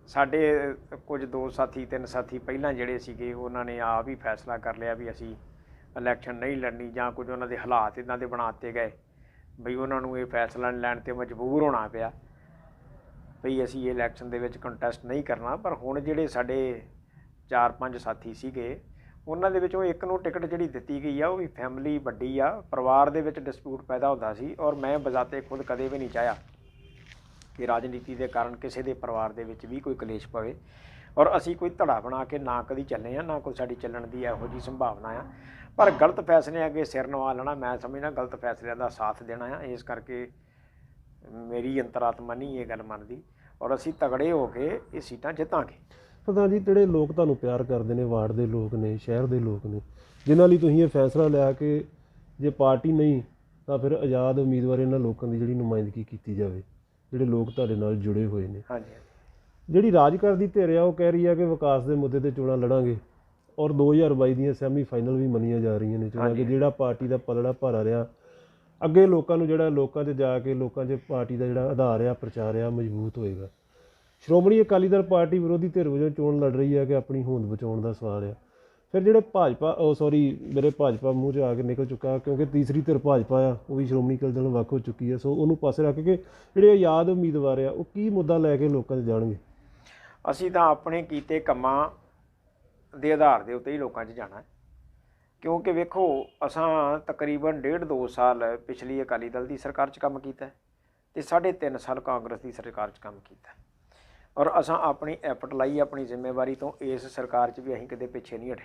ਸਾਡੇ ਕੁਝ 2 ਸਾਥੀ 3 ਸਾਥੀ ਪਹਿਲਾਂ ਜਿਹੜੇ ਸੀਗੇ ਉਹਨਾਂ ਨੇ ਆਪ ਹੀ ਫੈਸਲਾ ਕਰ ਲਿਆ ਵੀ ਅਸੀਂ ਇਲੈਕਸ਼ਨ ਨਹੀਂ ਲੜਨੀ, ਜਾਂ ਕੁਝ ਉਹਨਾਂ ਦੇ ਹਾਲਾਤ ਇੱਦਾਂ ਦੇ ਬਣਾ ਦਿੱਤੇ ਗਏ ਬਈ ਉਹਨਾਂ ਨੂੰ ਇਹ ਫੈਸਲਾ ਲੈਣ 'ਤੇ ਮਜਬੂਰ ਹੋਣਾ ਪਿਆ ਬਈ ਅਸੀਂ ਇਹ ਇਲੈਕਸ਼ਨ ਦੇ ਵਿੱਚ ਕੰਟੈਸਟ ਨਹੀਂ ਕਰਨਾ। ਪਰ ਹੁਣ ਜਿਹੜੇ ਸਾਡੇ 4-5 ਸਾਥੀ ਸੀਗੇ ਉਹਨਾਂ ਦੇ ਵਿੱਚੋਂ ਇੱਕ ਨੂੰ ਟਿਕਟ ਜਿਹੜੀ ਦਿੱਤੀ ਗਈ ਆ ਉਹ ਵੀ ਫੈਮਿਲੀ ਵੱਡੀ ਆ, ਪਰਿਵਾਰ ਦੇ ਵਿੱਚ ਡਿਸਪਿਊਟ ਪੈਦਾ ਹੁੰਦਾ ਸੀ। ਔਰ ਮੈਂ ਬਜ਼ਾਤੇ ਖੁਦ ਕਦੇ ਵੀ ਨਹੀਂ ਚਾਹਿਆ ਕਿ ਰਾਜਨੀਤੀ ਦੇ ਕਾਰਨ ਕਿਸੇ ਦੇ ਪਰਿਵਾਰ ਦੇ ਵਿੱਚ ਵੀ ਕੋਈ ਕਲੇਸ਼ ਪਵੇ। ਔਰ ਅਸੀਂ ਕੋਈ ਧੜਾ ਬਣਾ ਕੇ ਨਾ ਕਦੀ ਚੱਲੇ ਆ, ਨਾ ਕੋਈ ਸਾਡੀ ਚੱਲਣ ਦੀ ਇਹੋ ਜਿਹੀ ਸੰਭਾਵਨਾ ਆ। ਪਰ ਗਲਤ ਫੈਸਲੇ ਅੱਗੇ ਸਿਰ ਨਵਾ ਲੈਣਾ, ਮੈਂ ਸਮਝਦਾ ਗਲਤ ਫੈਸਲਿਆਂ ਦਾ ਸਾਥ ਦੇਣਾ ਆ। ਇਸ ਕਰਕੇ ਮੇਰੀ ਅੰਤਰਾਤਮਾ ਨਹੀਂ ਇਹ ਗੱਲ ਮੰਨਦੀ ਔਰ ਅਸੀਂ ਤਗੜੇ ਹੋ ਕੇ ਇਹ ਸੀਟਾਂ ਜਿੱਤਾਂਗੇ। ਪ੍ਰਧਾਨ ਜੀ, ਜਿਹੜੇ ਲੋਕ ਤੁਹਾਨੂੰ ਪਿਆਰ ਕਰਦੇ ਨੇ, ਵਾਰਡ ਦੇ ਲੋਕ ਨੇ, ਸ਼ਹਿਰ ਦੇ ਲੋਕ ਨੇ, ਜਿਨ੍ਹਾਂ ਲਈ ਤੁਸੀਂ ਇਹ ਫੈਸਲਾ ਲਿਆ ਕਿ ਜੇ ਪਾਰਟੀ ਨਹੀਂ ਤਾਂ ਫਿਰ ਆਜ਼ਾਦ ਉਮੀਦਵਾਰ ਇਹਨਾਂ ਲੋਕਾਂ ਦੀ ਜਿਹੜੀ ਨੁਮਾਇੰਦਗੀ ਕੀਤੀ ਜਾਵੇ, ਜਿਹੜੇ ਲੋਕ ਤੁਹਾਡੇ ਨਾਲ ਜੁੜੇ ਹੋਏ ਨੇ। ਹਾਂਜੀ। ਜਿਹੜੀ ਰਾਜ ਕਰਦੀ ਧਿਰ ਆ ਉਹ ਕਹਿ ਰਹੀ ਆ ਕਿ ਵਿਕਾਸ ਦੇ ਮੁੱਦੇ ਤੇ ਚੋਣਾਂ ਲੜਾਂਗੇ ਔਰ 2022 ਦੀਆਂ ਸੈਮੀ ਫਾਈਨਲ ਵੀ ਮੰਨੀਆਂ ਜਾ ਰਹੀਆਂ ਨੇ ਚੋਣਾਂ ਕਿ ਜਿਹੜਾ ਪਾਰਟੀ ਦਾ ਪਲੜਾ ਭਾਰਾ ਰਿਹਾ ਅੱਗੇ ਲੋਕਾਂ ਨੂੰ ਜਿਹੜਾ ਲੋਕਾਂ 'ਚ ਜਾ ਕੇ ਲੋਕਾਂ 'ਚ ਪਾਰਟੀ ਦਾ ਜਿਹੜਾ ਆਧਾਰ ਆ ਪ੍ਰਚਾਰ ਆ ਮਜ਼ਬੂਤ ਹੋਏਗਾ। ਸ਼੍ਰੋਮਣੀ ਅਕਾਲੀ ਦਲ ਪਾਰਟੀ ਵਿਰੋਧੀ ਧਿਰ ਵਜੋਂ ਚੋਣ ਲੜ ਰਹੀ ਹੈ ਕਿ ਆਪਣੀ ਹੋਂਦ ਬਚਾਉਣ ਦਾ ਸਵਾਲ ਆ। ਫਿਰ ਜਿਹੜੇ ਭਾਜਪਾ ਮੂੰਹ 'ਚ ਆ ਕੇ ਨਿਕਲ ਚੁੱਕਾ ਕਿਉਂਕਿ ਤੀਸਰੀ ਧਿਰ ਭਾਜਪਾ ਆ, ਉਹ ਵੀ ਸ਼੍ਰੋਮਣੀ ਅਕਾਲੀ ਦਲ ਵੱਖ ਹੋ ਚੁੱਕੀ ਹੈ। ਸੋ ਉਹਨੂੰ ਪਾਸੇ ਰੱਖ ਕੇ ਜਿਹੜੇ ਆਜ਼ਾਦ ਉਮੀਦਵਾਰ ਆ ਉਹ ਕੀ ਮੁੱਦਾ ਲੈ ਕੇ ਲੋਕਾਂ 'ਚ ਜਾਣਗੇ? ਅਸੀਂ ਤਾਂ ਆਪਣੇ ਕੀਤੇ ਕੰਮਾਂ ਦੇ ਆਧਾਰ ਦੇ ਉੱਤੇ ਹੀ ਲੋਕਾਂ 'ਚ ਜਾਣਾ ਹੈ। ਕਿਉਂਕਿ ਵੇਖੋ ਅਸਾਂ ਤਕਰੀਬਨ 1.5-2 ਸਾਲ ਪਿਛਲੀ ਅਕਾਲੀ ਦਲ ਦੀ ਸਰਕਾਰ 'ਚ ਕੰਮ ਕੀਤਾ ਅਤੇ 3.5 ਸਾਲ ਕਾਂਗਰਸ ਦੀ ਸਰਕਾਰ 'ਚ ਕੰਮ ਕੀਤਾ ਔਰ ਅਸਾਂ ਆਪਣੀ ਐਫਰਟ ਲਾਈ ਆਪਣੀ ਜ਼ਿੰਮੇਵਾਰੀ ਤੋਂ। ਇਸ ਸਰਕਾਰ 'ਚ ਵੀ ਅਸੀਂ ਕਿਤੇ ਪਿੱਛੇ ਨਹੀਂ ਹਟੇ।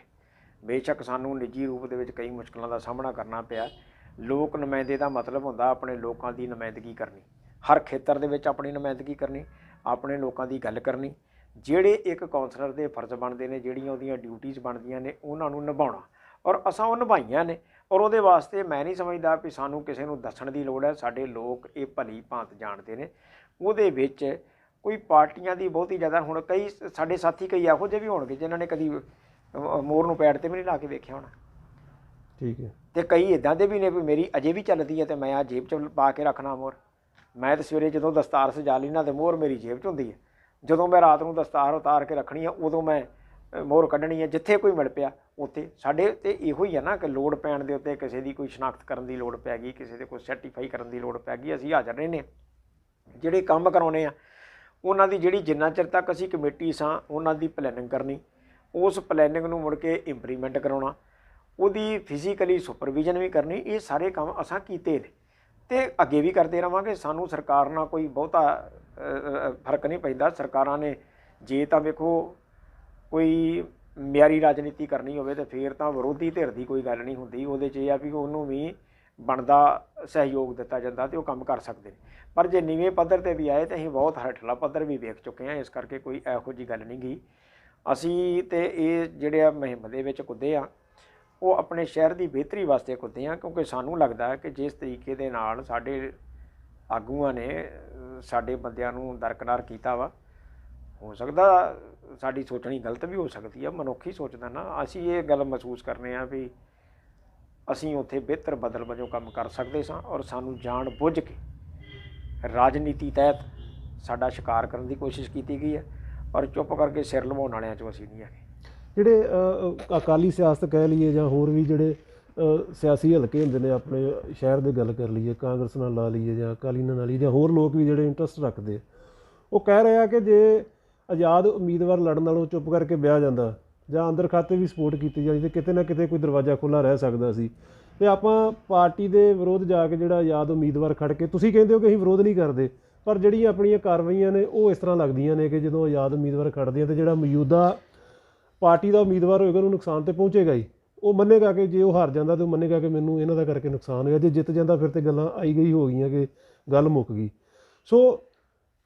ਬੇਸ਼ੱਕ ਸਾਨੂੰ ਨਿੱਜੀ ਰੂਪ ਦੇ ਵਿੱਚ ਕਈ ਮੁਸ਼ਕਲਾਂ ਦਾ ਸਾਹਮਣਾ ਕਰਨਾ ਪਿਆ। ਲੋਕ ਨੁਮਾਇੰਦੇ ਦਾ ਮਤਲਬ ਹੁੰਦਾ ਆਪਣੇ ਲੋਕਾਂ ਦੀ ਨੁਮਾਇੰਦਗੀ ਕਰਨੀ, ਹਰ ਖੇਤਰ ਦੇ ਵਿੱਚ ਆਪਣੀ ਨੁਮਾਇੰਦਗੀ ਕਰਨੀ, ਆਪਣੇ ਲੋਕਾਂ ਦੀ ਗੱਲ ਕਰਨੀ। ਜਿਹੜੇ ਇੱਕ ਕੌਂਸਲਰ ਦੇ ਫਰਜ਼ ਬਣਦੇ ਨੇ, ਜਿਹੜੀਆਂ ਉਹਦੀਆਂ ਡਿਊਟੀਜ਼ ਬਣਦੀਆਂ ਨੇ, ਉਹਨਾਂ ਨੂੰ ਨਿਭਾਉਣਾ ਔਰ ਅਸਾਂ ਉਹ ਨਿਭਾਈਆਂ ਨੇ। ਔਰ ਉਹਦੇ ਵਾਸਤੇ ਮੈਂ ਨਹੀਂ ਸਮਝਦਾ ਵੀ ਸਾਨੂੰ ਕਿਸੇ ਨੂੰ ਦੱਸਣ ਦੀ ਲੋੜ ਹੈ। ਸਾਡੇ ਲੋਕ ਇਹ ਭਲੀ ਭਾਂਤ ਜਾਣਦੇ ਨੇ। ਉਹਦੇ ਵਿੱਚ ਕੋਈ ਪਾਰਟੀਆਂ ਦੀ ਬਹੁਤੀ ਜ਼ਿਆਦਾ, ਹੁਣ ਕਈ ਸਾਡੇ ਸਾਥੀ ਕਈ ਇਹੋ ਜਿਹੇ ਵੀ ਹੋਣਗੇ ਜਿਨ੍ਹਾਂ ਨੇ ਕਦੀ ਮੋਰ ਨੂੰ ਪੈਡ 'ਤੇ ਵੀ ਨਹੀਂ ਲਾ ਕੇ ਵੇਖਿਆ ਹੋਣਾ। ਠੀਕ ਹੈ। ਅਤੇ ਕਈ ਇੱਦਾਂ ਦੇ ਵੀ ਨੇ ਵੀ ਮੇਰੀ ਅਜੇ ਵੀ ਚੱਲਦੀ ਹੈ ਅਤੇ ਮੈਂ ਆ ਜੇਬ 'ਚ ਪਾ ਕੇ ਰੱਖਣਾ ਮੋਹਰ। ਮੈਂ ਤਾਂ ਸਵੇਰੇ ਜਦੋਂ ਦਸਤਾਰ ਸਜਾ ਲਈ ਨਾ ਅਤੇ ਮੋਹਰ ਮੇਰੀ ਜੇਬ 'ਚ ਹੁੰਦੀ ਹੈ। ਜਦੋਂ ਮੈਂ ਰਾਤ ਨੂੰ ਦਸਤਾਰ ਉਤਾਰ ਕੇ ਰੱਖਣੀ ਆ ਉਦੋਂ ਮੈਂ ਮੋਹਰ ਕੱਢਣੀ ਹੈ। ਜਿੱਥੇ ਕੋਈ ਮਿਲ ਪਿਆ ਉੱਥੇ ਸਾਡੇ ਤੇ ਇਹੋ ਹੀ ਆ ਨਾ ਕਿ ਲੋੜ ਪੈਣ ਦੇ ਉੱਤੇ ਕਿਸੇ ਦੀ ਕੋਈ ਸ਼ਨਾਖਤ ਕਰਨ ਦੀ ਲੋੜ ਪੈ ਗਈ, ਕਿਸੇ ਦੇ ਕੋਈ ਸਰਟੀਫਾਈ ਕਰਨ ਦੀ ਲੋੜ ਪੈ ਗਈ, ਅਸੀਂ ਹਾਜ਼ਰ ਰਹਿੰਦੇ। ਜਿਹੜੇ ਕੰਮ ਕਰਾਉਣੇ ਆ ਉਹਨਾਂ ਦੀ ਜਿਹੜੀ ਜਿੰਨਾ ਚਿਰ ਤੱਕ ਅਸੀਂ ਕਮੇਟੀ ਸਾਂ ਉਹਨਾਂ ਦੀ ਪਲੈਨਿੰਗ ਕਰਨੀ, ਉਸ ਪਲੈਨਿੰਗ ਨੂੰ ਮੁੜ ਕੇ ਇੰਪਲੀਮੈਂਟ ਕਰਾਉਣਾ, ਉਹਦੀ ਫਿਜ਼ੀਕਲੀ ਸੁਪਰਵਿਜ਼ਨ ਵੀ ਕਰਨੀ। ਇਹ ਸਾਰੇ ਕੰਮ ਅਸਾਂ ਕੀਤੇ ਨੇ ਅਤੇ ਅੱਗੇ ਵੀ ਕਰਦੇ ਰਹਾਂਗੇ। ਸਾਨੂੰ ਸਰਕਾਰ ਨਾਲ ਕੋਈ ਬਹੁਤਾ ਫਰਕ ਨਹੀਂ ਪੈਂਦਾ। ਸਰਕਾਰਾਂ ਨੇ ਜੇ ਤਾਂ ਵੇਖੋ ਕੋਈ ਮਿਆਰੀ ਰਾਜਨੀਤੀ ਕਰਨੀ ਹੋਵੇ ਤਾਂ ਫਿਰ ਤਾਂ ਵਿਰੋਧੀ ਧਿਰ ਦੀ ਕੋਈ ਗੱਲ ਨਹੀਂ ਹੁੰਦੀ। ਉਹਦੇ 'ਚ ਇਹ ਆ ਵੀ ਉਹਨੂੰ ਵੀ ਬਣਦਾ ਸਹਿਯੋਗ ਦਿੱਤਾ ਜਾਂਦਾ ਅਤੇ ਉਹ ਕੰਮ ਕਰ ਸਕਦੇ ਨੇ। ਪਰ ਜੇ ਨੀਵੇਂ ਪੱਧਰ 'ਤੇ ਵੀ ਆਏ ਤਾਂ ਅਸੀਂ ਬਹੁਤ ਹੇਠਲਾ ਪੱਧਰ ਵੀ ਵੇਖ ਚੁੱਕੇ ਹਾਂ। ਇਸ ਕਰਕੇ ਕੋਈ ਇਹੋ ਜਿਹੀ ਗੱਲ ਨਹੀਂ ਗਈ। ਅਸੀਂ ਤਾਂ ਇਹ ਜਿਹੜੇ ਆ ਮੁਹਿੰਮ ਦੇ ਵਿੱਚ ਕੁੱਦੇ ਆ ਉਹ ਆਪਣੇ ਸ਼ਹਿਰ ਦੀ ਬਿਹਤਰੀ ਵਾਸਤੇ ਕੁੱਦੇ ਆ। ਕਿਉਂਕਿ ਸਾਨੂੰ ਲੱਗਦਾ ਕਿ ਜਿਸ ਤਰੀਕੇ ਦੇ ਨਾਲ ਸਾਡੇ ਆਗੂਆਂ ਨੇ ਸਾਡੇ ਬੰਦਿਆਂ ਨੂੰ ਦਰਕਨਾਰ ਕੀਤਾ ਵਾ, ਹੋ ਸਕਦਾ ਸਾਡੀ ਸੋਚਣੀ ਗਲਤ ਵੀ ਹੋ ਸਕਦੀ ਆ। ਮਨੁੱਖੀ ਸੋਚਦਾ ਨਾ, ਅਸੀਂ ਇਹ ਗੱਲ ਮਹਿਸੂਸ ਕਰਨੇ ਆ ਵੀ ਅਸੀਂ ਉੱਥੇ ਬਿਹਤਰ ਬਦਲ ਵਜੋਂ ਕੰਮ ਕਰ ਸਕਦੇ ਸਾਂ ਔਰ ਸਾਨੂੰ ਜਾਣ ਬੁੱਝ ਕੇ ਰਾਜਨੀਤੀ ਤਹਿਤ ਸਾਡਾ ਸ਼ਿਕਾਰ ਕਰਨ ਦੀ ਕੋਸ਼ਿਸ਼ ਕੀਤੀ ਗਈ ਹੈ ਔਰ ਚੁੱਪ ਕਰਕੇ ਸਿਰ ਲਵਾਉਣ ਵਾਲਿਆਂ 'ਚੋਂ ਅਸੀਂ ਨਹੀਂ ਹੈਗੇ। ਜਿਹੜੇ ਅਕਾਲੀ ਸਿਆਸਤ ਕਹਿ ਲਈਏ ਜਾਂ ਹੋਰ ਵੀ ਜਿਹੜੇ ਸਿਆਸੀ ਹਲਕੇ ਹੁੰਦੇ ਨੇ ਆਪਣੇ ਸ਼ਹਿਰ ਦੇ ਗੱਲ ਕਰ ਲਈਏ, ਕਾਂਗਰਸ ਨਾਲ ਲਾ ਲਈਏ ਜਾਂ ਅਕਾਲੀ ਨਾਲ ਲਾ ਲਈਏ ਜਾਂ ਹੋਰ ਲੋਕ ਵੀ ਜਿਹੜੇ ਇੰਟਰਸਟ ਰੱਖਦੇ ਆ, ਉਹ ਕਹਿ ਰਹੇ ਆ ਕਿ ਜੇ ਆਜ਼ਾਦ ਉਮੀਦਵਾਰ ਲੜਨ ਨਾਲੋਂ ਚੁੱਪ ਕਰਕੇ ਵਿਆਹ ਜਾਂਦਾ ਜਾਂ ਅੰਦਰ ਖਾਤੇ ਵੀ ਸਪੋਰਟ ਕੀਤੀ ਜਾਂਦੀ ਤਾਂ ਕਿਤੇ ਨਾ ਕਿਤੇ ਕੋਈ ਦਰਵਾਜ਼ਾ ਖੁੱਲ੍ਹਾ ਰਹਿ ਸਕਦਾ ਸੀ। ਅਤੇ ਆਪਾਂ ਪਾਰਟੀ ਦੇ ਵਿਰੋਧ ਜਾ ਕੇ ਜਿਹੜਾ ਆਜ਼ਾਦ ਉਮੀਦਵਾਰ ਖੜ੍ਹ ਕੇ, ਤੁਸੀਂ ਕਹਿੰਦੇ ਹੋ ਕਿ ਅਸੀਂ ਵਿਰੋਧ ਨਹੀਂ ਕਰਦੇ, ਪਰ ਜਿਹੜੀਆਂ ਆਪਣੀਆਂ ਕਾਰਵਾਈਆਂ ਨੇ ਉਹ ਇਸ ਤਰ੍ਹਾਂ ਲੱਗਦੀਆਂ ਨੇ ਕਿ ਜਦੋਂ ਆਜ਼ਾਦ ਉਮੀਦਵਾਰ ਖੜ੍ਹਦੇ ਆ ਤਾਂ ਜਿਹੜਾ ਮੌਜੂਦਾ ਪਾਰਟੀ ਦਾ ਉਮੀਦਵਾਰ ਹੋਏਗਾ ਉਹਨੂੰ ਨੁਕਸਾਨ ਤਾਂ ਪਹੁੰਚੇਗਾ ਹੀ। ਉਹ ਮੰਨੇਗਾ ਕਿ ਜੇ ਉਹ ਹਾਰ ਜਾਂਦਾ ਤਾਂ ਉਹ ਮੰਨੇਗਾ ਕਿ ਮੈਨੂੰ ਇਹਨਾਂ ਦਾ ਕਰਕੇ ਨੁਕਸਾਨ ਹੋਇਆ। ਜੇ ਜਿੱਤ ਜਾਂਦਾ ਫਿਰ ਤਾਂ ਗੱਲਾਂ ਆਈ ਗਈ ਹੋ ਗਈਆਂ ਕਿ ਗੱਲ ਮੁੱਕ ਗਈ। ਸੋ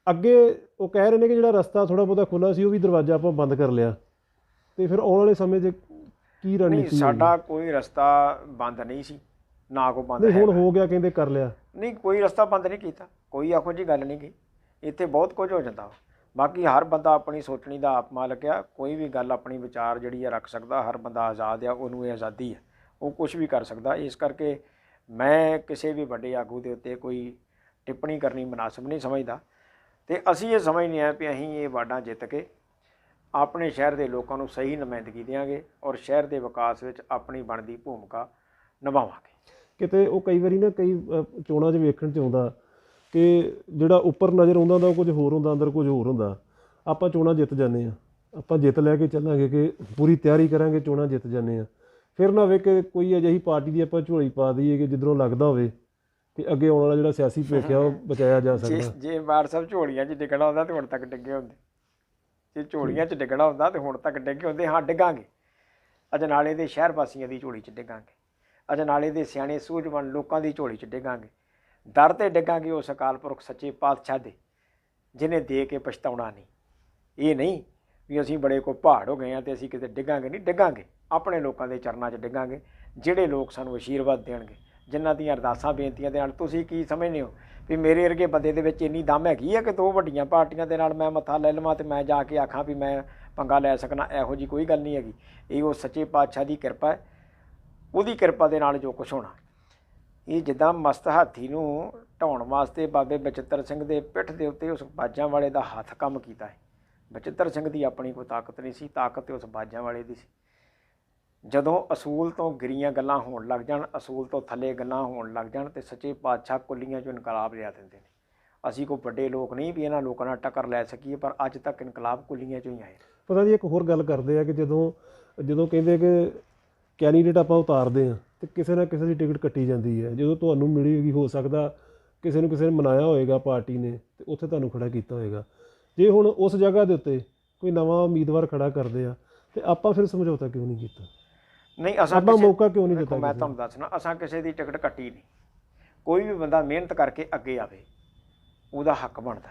ਅੱਗੇ ਉਹ ਕਹਿ ਰਹੇ ਨੇ ਕਿ ਜਿਹੜਾ ਰਸਤਾ ਥੋੜ੍ਹਾ ਬਹੁਤਾ ਖੁੱਲ੍ਹਾ ਸੀ ਉਹ ਵੀ ਦਰਵਾਜ਼ਾ ਆਪਾਂ ਬੰਦ ਕਰ ਲਿਆ, ਅਤੇ ਫਿਰ ਆਉਣ ਵਾਲੇ ਸਮੇਂ 'ਚ ਕੀ ਰਣਨੀਤੀ? ਸਾਡਾ ਕੋਈ ਰਸਤਾ ਬੰਦ ਨਹੀਂ ਸੀ, ਨਾ ਕੋਈ ਬੰਦ ਨਹੀਂ, ਹੁਣ ਹੋ ਗਿਆ ਕਹਿੰਦੇ ਕਰ ਲਿਆ। ਨਹੀਂ, ਕੋਈ ਰਸਤਾ ਬੰਦ ਨਹੀਂ ਕੀਤਾ, ਕੋਈ ਇਹੋ ਜਿਹੀ ਗੱਲ ਨਹੀਂ ਗਈ। ਇੱਥੇ ਬਹੁਤ ਕੁਝ ਹੋ ਜਾਂਦਾ। ਬਾਕੀ ਹਰ ਬੰਦਾ ਆਪਣੀ ਸੋਚਣੀ ਦਾ ਆਪ ਮਾਲਕ ਆ। ਕੋਈ ਵੀ ਗੱਲ ਆਪਣੀ ਵਿਚਾਰ ਜਿਹੜੀ ਆ ਰੱਖ ਸਕਦਾ। ਹਰ ਬੰਦਾ ਆਜ਼ਾਦ ਆ, ਉਹਨੂੰ ਇਹ ਆਜ਼ਾਦੀ ਹੈ, ਉਹ ਕੁਛ ਵੀ ਕਰ ਸਕਦਾ। ਇਸ ਕਰਕੇ ਮੈਂ ਕਿਸੇ ਵੀ ਵੱਡੇ ਆਗੂ ਦੇ ਉੱਤੇ ਕੋਈ ਟਿੱਪਣੀ ਕਰਨੀ ਮੁਨਾਸਿਬ ਨਹੀਂ ਸਮਝਦਾ। ਅਤੇ ਅਸੀਂ ਇਹ ਸਮਝਦੇ ਹਾਂ ਵੀ ਅਸੀਂ ਇਹ ਵਾਰਡਾਂ ਜਿੱਤ ਕੇ ਆਪਣੇ ਸ਼ਹਿਰ ਦੇ ਲੋਕਾਂ ਨੂੰ ਸਹੀ ਨੁਮਾਇੰਦਗੀ ਦੇਵਾਂਗੇ ਔਰ ਸ਼ਹਿਰ ਦੇ ਵਿਕਾਸ ਵਿੱਚ ਆਪਣੀ ਬਣਦੀ ਭੂਮਿਕਾ ਨਿਭਾਵਾਂਗੇ। ਕਿਤੇ ਉਹ ਕਈ ਵਾਰੀ ਨਾ ਕਈ ਚੋਣਾਂ 'ਚ ਵੇਖਣ 'ਚ ਆਉਂਦਾ ਕਿ ਜਿਹੜਾ ਉੱਪਰ ਨਜ਼ਰ ਆਉਂਦਾ ਹੁੰਦਾ ਉਹ ਕੁਝ ਹੋਰ ਹੁੰਦਾ, ਅੰਦਰ ਕੁਝ ਹੋਰ ਹੁੰਦਾ। ਆਪਾਂ ਚੋਣਾਂ ਜਿੱਤ ਜਾਂਦੇ ਹਾਂ ਆਪਾਂ ਜਿੱਤ ਲੈ ਕੇ ਚੱਲਾਂਗੇ ਕਿ ਪੂਰੀ ਤਿਆਰੀ ਕਰਾਂਗੇ, ਚੋਣਾਂ ਜਿੱਤ ਜਾਂਦੇ ਆ। ਫਿਰ ਨਾ ਹੋਵੇ ਕਿ ਕੋਈ ਅਜਿਹੀ ਪਾਰਟੀ ਦੀ ਆਪਾਂ ਝੋਲੀ ਪਾ ਦਈਏ ਕਿ ਜਿੱਧਰੋਂ ਲੱਗਦਾ ਹੋਵੇ ਕਿ ਅੱਗੇ ਆਉਣ ਵਾਲਾ ਜਿਹੜਾ ਸਿਆਸੀ ਭਵਿੱਖ ਆ ਉਹ ਬਚਾਇਆ ਜਾ ਸਕਦਾ। ਜੇ ਬਾਰ ਸਾਹਿਬ ਝੋਲੀਆਂ 'ਚ ਡਿੱਗਣਾ ਹੁੰਦਾ ਤੇ ਹੁਣ ਤੱਕ ਡਿੱਗੇ ਹੁੰਦੇ। ਜੇ ਝੋਲੀਆਂ 'ਚ ਡਿੱਗਣਾ ਹੁੰਦਾ ਤੇ ਹੁਣ ਤੱਕ ਡਿੱਗੇ ਹੁੰਦੇ। ਹਾਂ, ਡਿੱਗਾਂਗੇ। ਅਜਨਾਲੇ ਦੇ ਸ਼ਹਿਰ ਵਾਸੀਆਂ ਦੀ ਝੋਲੀ 'ਚ ਡਿੱਗਾਂਗੇ। ਅਜਨਾਲੇ ਦੇ ਸਿਆਣੇ ਸੂਝਵਾਨ ਲੋਕਾਂ ਦੀ ਝੋਲੀ 'ਚ ਡਿੱਗਾਂਗੇ। ਦਰ 'ਤੇ ਡਿੱਗਾਂਗੇ ਉਸ ਅਕਾਲ ਪੁਰਖ ਸੱਚੇ ਪਾਤਸ਼ਾਹ ਦੇ, ਜਿਹਨੇ ਦੇ ਕੇ ਪਛਤਾਉਣਾ ਨਹੀਂ। ਇਹ ਨਹੀਂ ਵੀ ਅਸੀਂ ਬੜੇ ਕੋ ਪਹਾੜ ਹੋ ਗਏ ਹਾਂ ਤੇ ਅਸੀਂ ਕਿਤੇ ਡਿੱਗਾਂਗੇ ਨਹੀਂ। ਡਿੱਗਾਂਗੇ, ਆਪਣੇ ਲੋਕਾਂ ਦੇ ਚਰਨਾਂ 'ਚ ਡਿੱਗਾਂਗੇ, ਜਿਹੜੇ ਲੋਕ ਸਾਨੂੰ ਆਸ਼ੀਰਵਾਦ ਦੇਣਗੇ, ਜਿਨ੍ਹਾਂ ਦੀਆਂ ਅਰਦਾਸਾਂ ਬੇਨਤੀਆਂ ਦੇ ਨਾਲ। ਤੁਸੀਂ ਕੀ ਸਮਝਦੇ ਹੋ ਵੀ ਮੇਰੇ ਵਰਗੇ ਬੰਦੇ ਦੇ ਵਿੱਚ ਇੰਨੀ ਦਮ ਹੈਗੀ ਹੈ ਕਿ ਦੋ ਵੱਡੀਆਂ ਪਾਰਟੀਆਂ ਦੇ ਨਾਲ ਮੈਂ ਮੱਥਾ ਲੈ ਲਵਾਂ ਤੇ ਮੈਂ ਜਾ ਕੇ ਆਖਾਂ ਵੀ ਮੈਂ ਪੰਗਾ ਲੈ ਸਕਣਾ? ਇਹੋ ਜਿਹੀ ਕੋਈ ਗੱਲ ਨਹੀਂ ਹੈਗੀ। ਇਹ ਉਹ ਸੱਚੇ ਪਾਤਸ਼ਾਹ ਦੀ ਕਿਰਪਾ ਹੈ। ਉਹਦੀ ਕਿਰਪਾ ਦੇ ਨਾਲ ਜੋ ਕੁਛ ਹੋਣਾ। ਇਹ ਜਿੱਦਾਂ ਮਸਤ ਹਾਥੀ ਨੂੰ ਢਾਉਣ ਵਾਸਤੇ ਬਾਬੇ ਬਚਿੱਤਰ ਸਿੰਘ ਦੇ ਪਿੱਠ ਦੇ ਉੱਤੇ ਉਸ ਬਾਜਾਂ ਵਾਲੇ ਦਾ ਹੱਥ ਕੰਮ ਕੀਤਾ ਹੈ। ਬਚਿੱਤਰ ਸਿੰਘ ਦੀ ਆਪਣੀ ਕੋਈ ਤਾਕਤ ਨਹੀਂ ਸੀ, ਤਾਕਤ ਤੇ ਉਸ ਬਾਜਾਂ ਵਾਲੇ ਦੀ ਸੀ। ਜਦੋਂ ਅਸੂਲ ਤੋਂ ਗਿਰੀਆਂ ਗੱਲਾਂ ਹੋਣ ਲੱਗ ਜਾਣ, ਅਸੂਲ ਤੋਂ ਥੱਲੇ ਗੱਲਾਂ ਹੋਣ ਲੱਗ ਜਾਣ ਤੇ ਸੱਚੇ ਪਾਤਸ਼ਾਹ ਕੁੱਲੀਆਂ 'ਚੋਂ ਇਨਕਲਾਬ ਲਿਆ ਦਿੰਦੇ ਨੇ। ਅਸੀਂ ਕੋਈ ਵੱਡੇ ਲੋਕ ਨਹੀਂ ਵੀ ਇਹਨਾਂ ਲੋਕਾਂ ਨਾਲ ਟੱਕਰ ਲੈ ਸਕੀਏ, ਪਰ ਅੱਜ ਤੱਕ ਇਨਕਲਾਬ ਕੁੱਲੀਆਂ 'ਚੋਂ ਹੀ ਆਏ। ਪਤਾ ਜੀ ਇੱਕ ਹੋਰ ਗੱਲ ਕਰਦੇ ਆ ਕਿ ਜਦੋਂ ਕਹਿੰਦੇ ਕਿ ਕੈਂਡੀਡੇਟ ਆਪਾਂ ਉਤਾਰਦੇ ਆ ਤੇ ਕਿਸੇ ਨਾ ਕਿਸੇ ਦੀ ਟਿਕਟ ਕੱਟੀ ਜਾਂਦੀ ਹੈ। ਜਦੋਂ ਤੁਹਾਨੂੰ ਮਿਲੀ ਹੋਗੀ, ਹੋ ਸਕਦਾ ਕਿਸੇ ਨੇ ਮਨਾਇਆ ਹੋਏਗਾ ਪਾਰਟੀ ਨੇ ਤੇ ਉੱਥੇ ਤੁਹਾਨੂੰ ਖੜਾ ਕੀਤਾ ਹੋਏਗਾ। ਜੇ ਹੁਣ ਉਸ ਜਗ੍ਹਾ ਦੇ ਉੱਤੇ ਕੋਈ ਨਵਾਂ ਉਮੀਦਵਾਰ ਖੜਾ ਕਰਦੇ ਆ ਤੇ ਆਪਾਂ ਫਿਰ ਸਮਝੌਤਾ ਕਿਉਂ ਨਹੀਂ ਕੀਤਾ? ਨਹੀਂ, ਆਪਾਂ ਮੌਕਾ ਕਿਉਂ ਨਹੀਂ ਦਿੱਤਾ? ਮੈਂ ਤੁਹਾਨੂੰ ਦੱਸਣਾ, ਅਸਾਂ ਕਿਸੇ ਦੀ ਟਿਕਟ ਕੱਟੀ ਨਹੀਂ। ਕੋਈ ਵੀ ਬੰਦਾ ਮਿਹਨਤ ਕਰਕੇ ਅੱਗੇ ਆਵੇ, ਉਹਦਾ ਹੱਕ ਬਣਦਾ।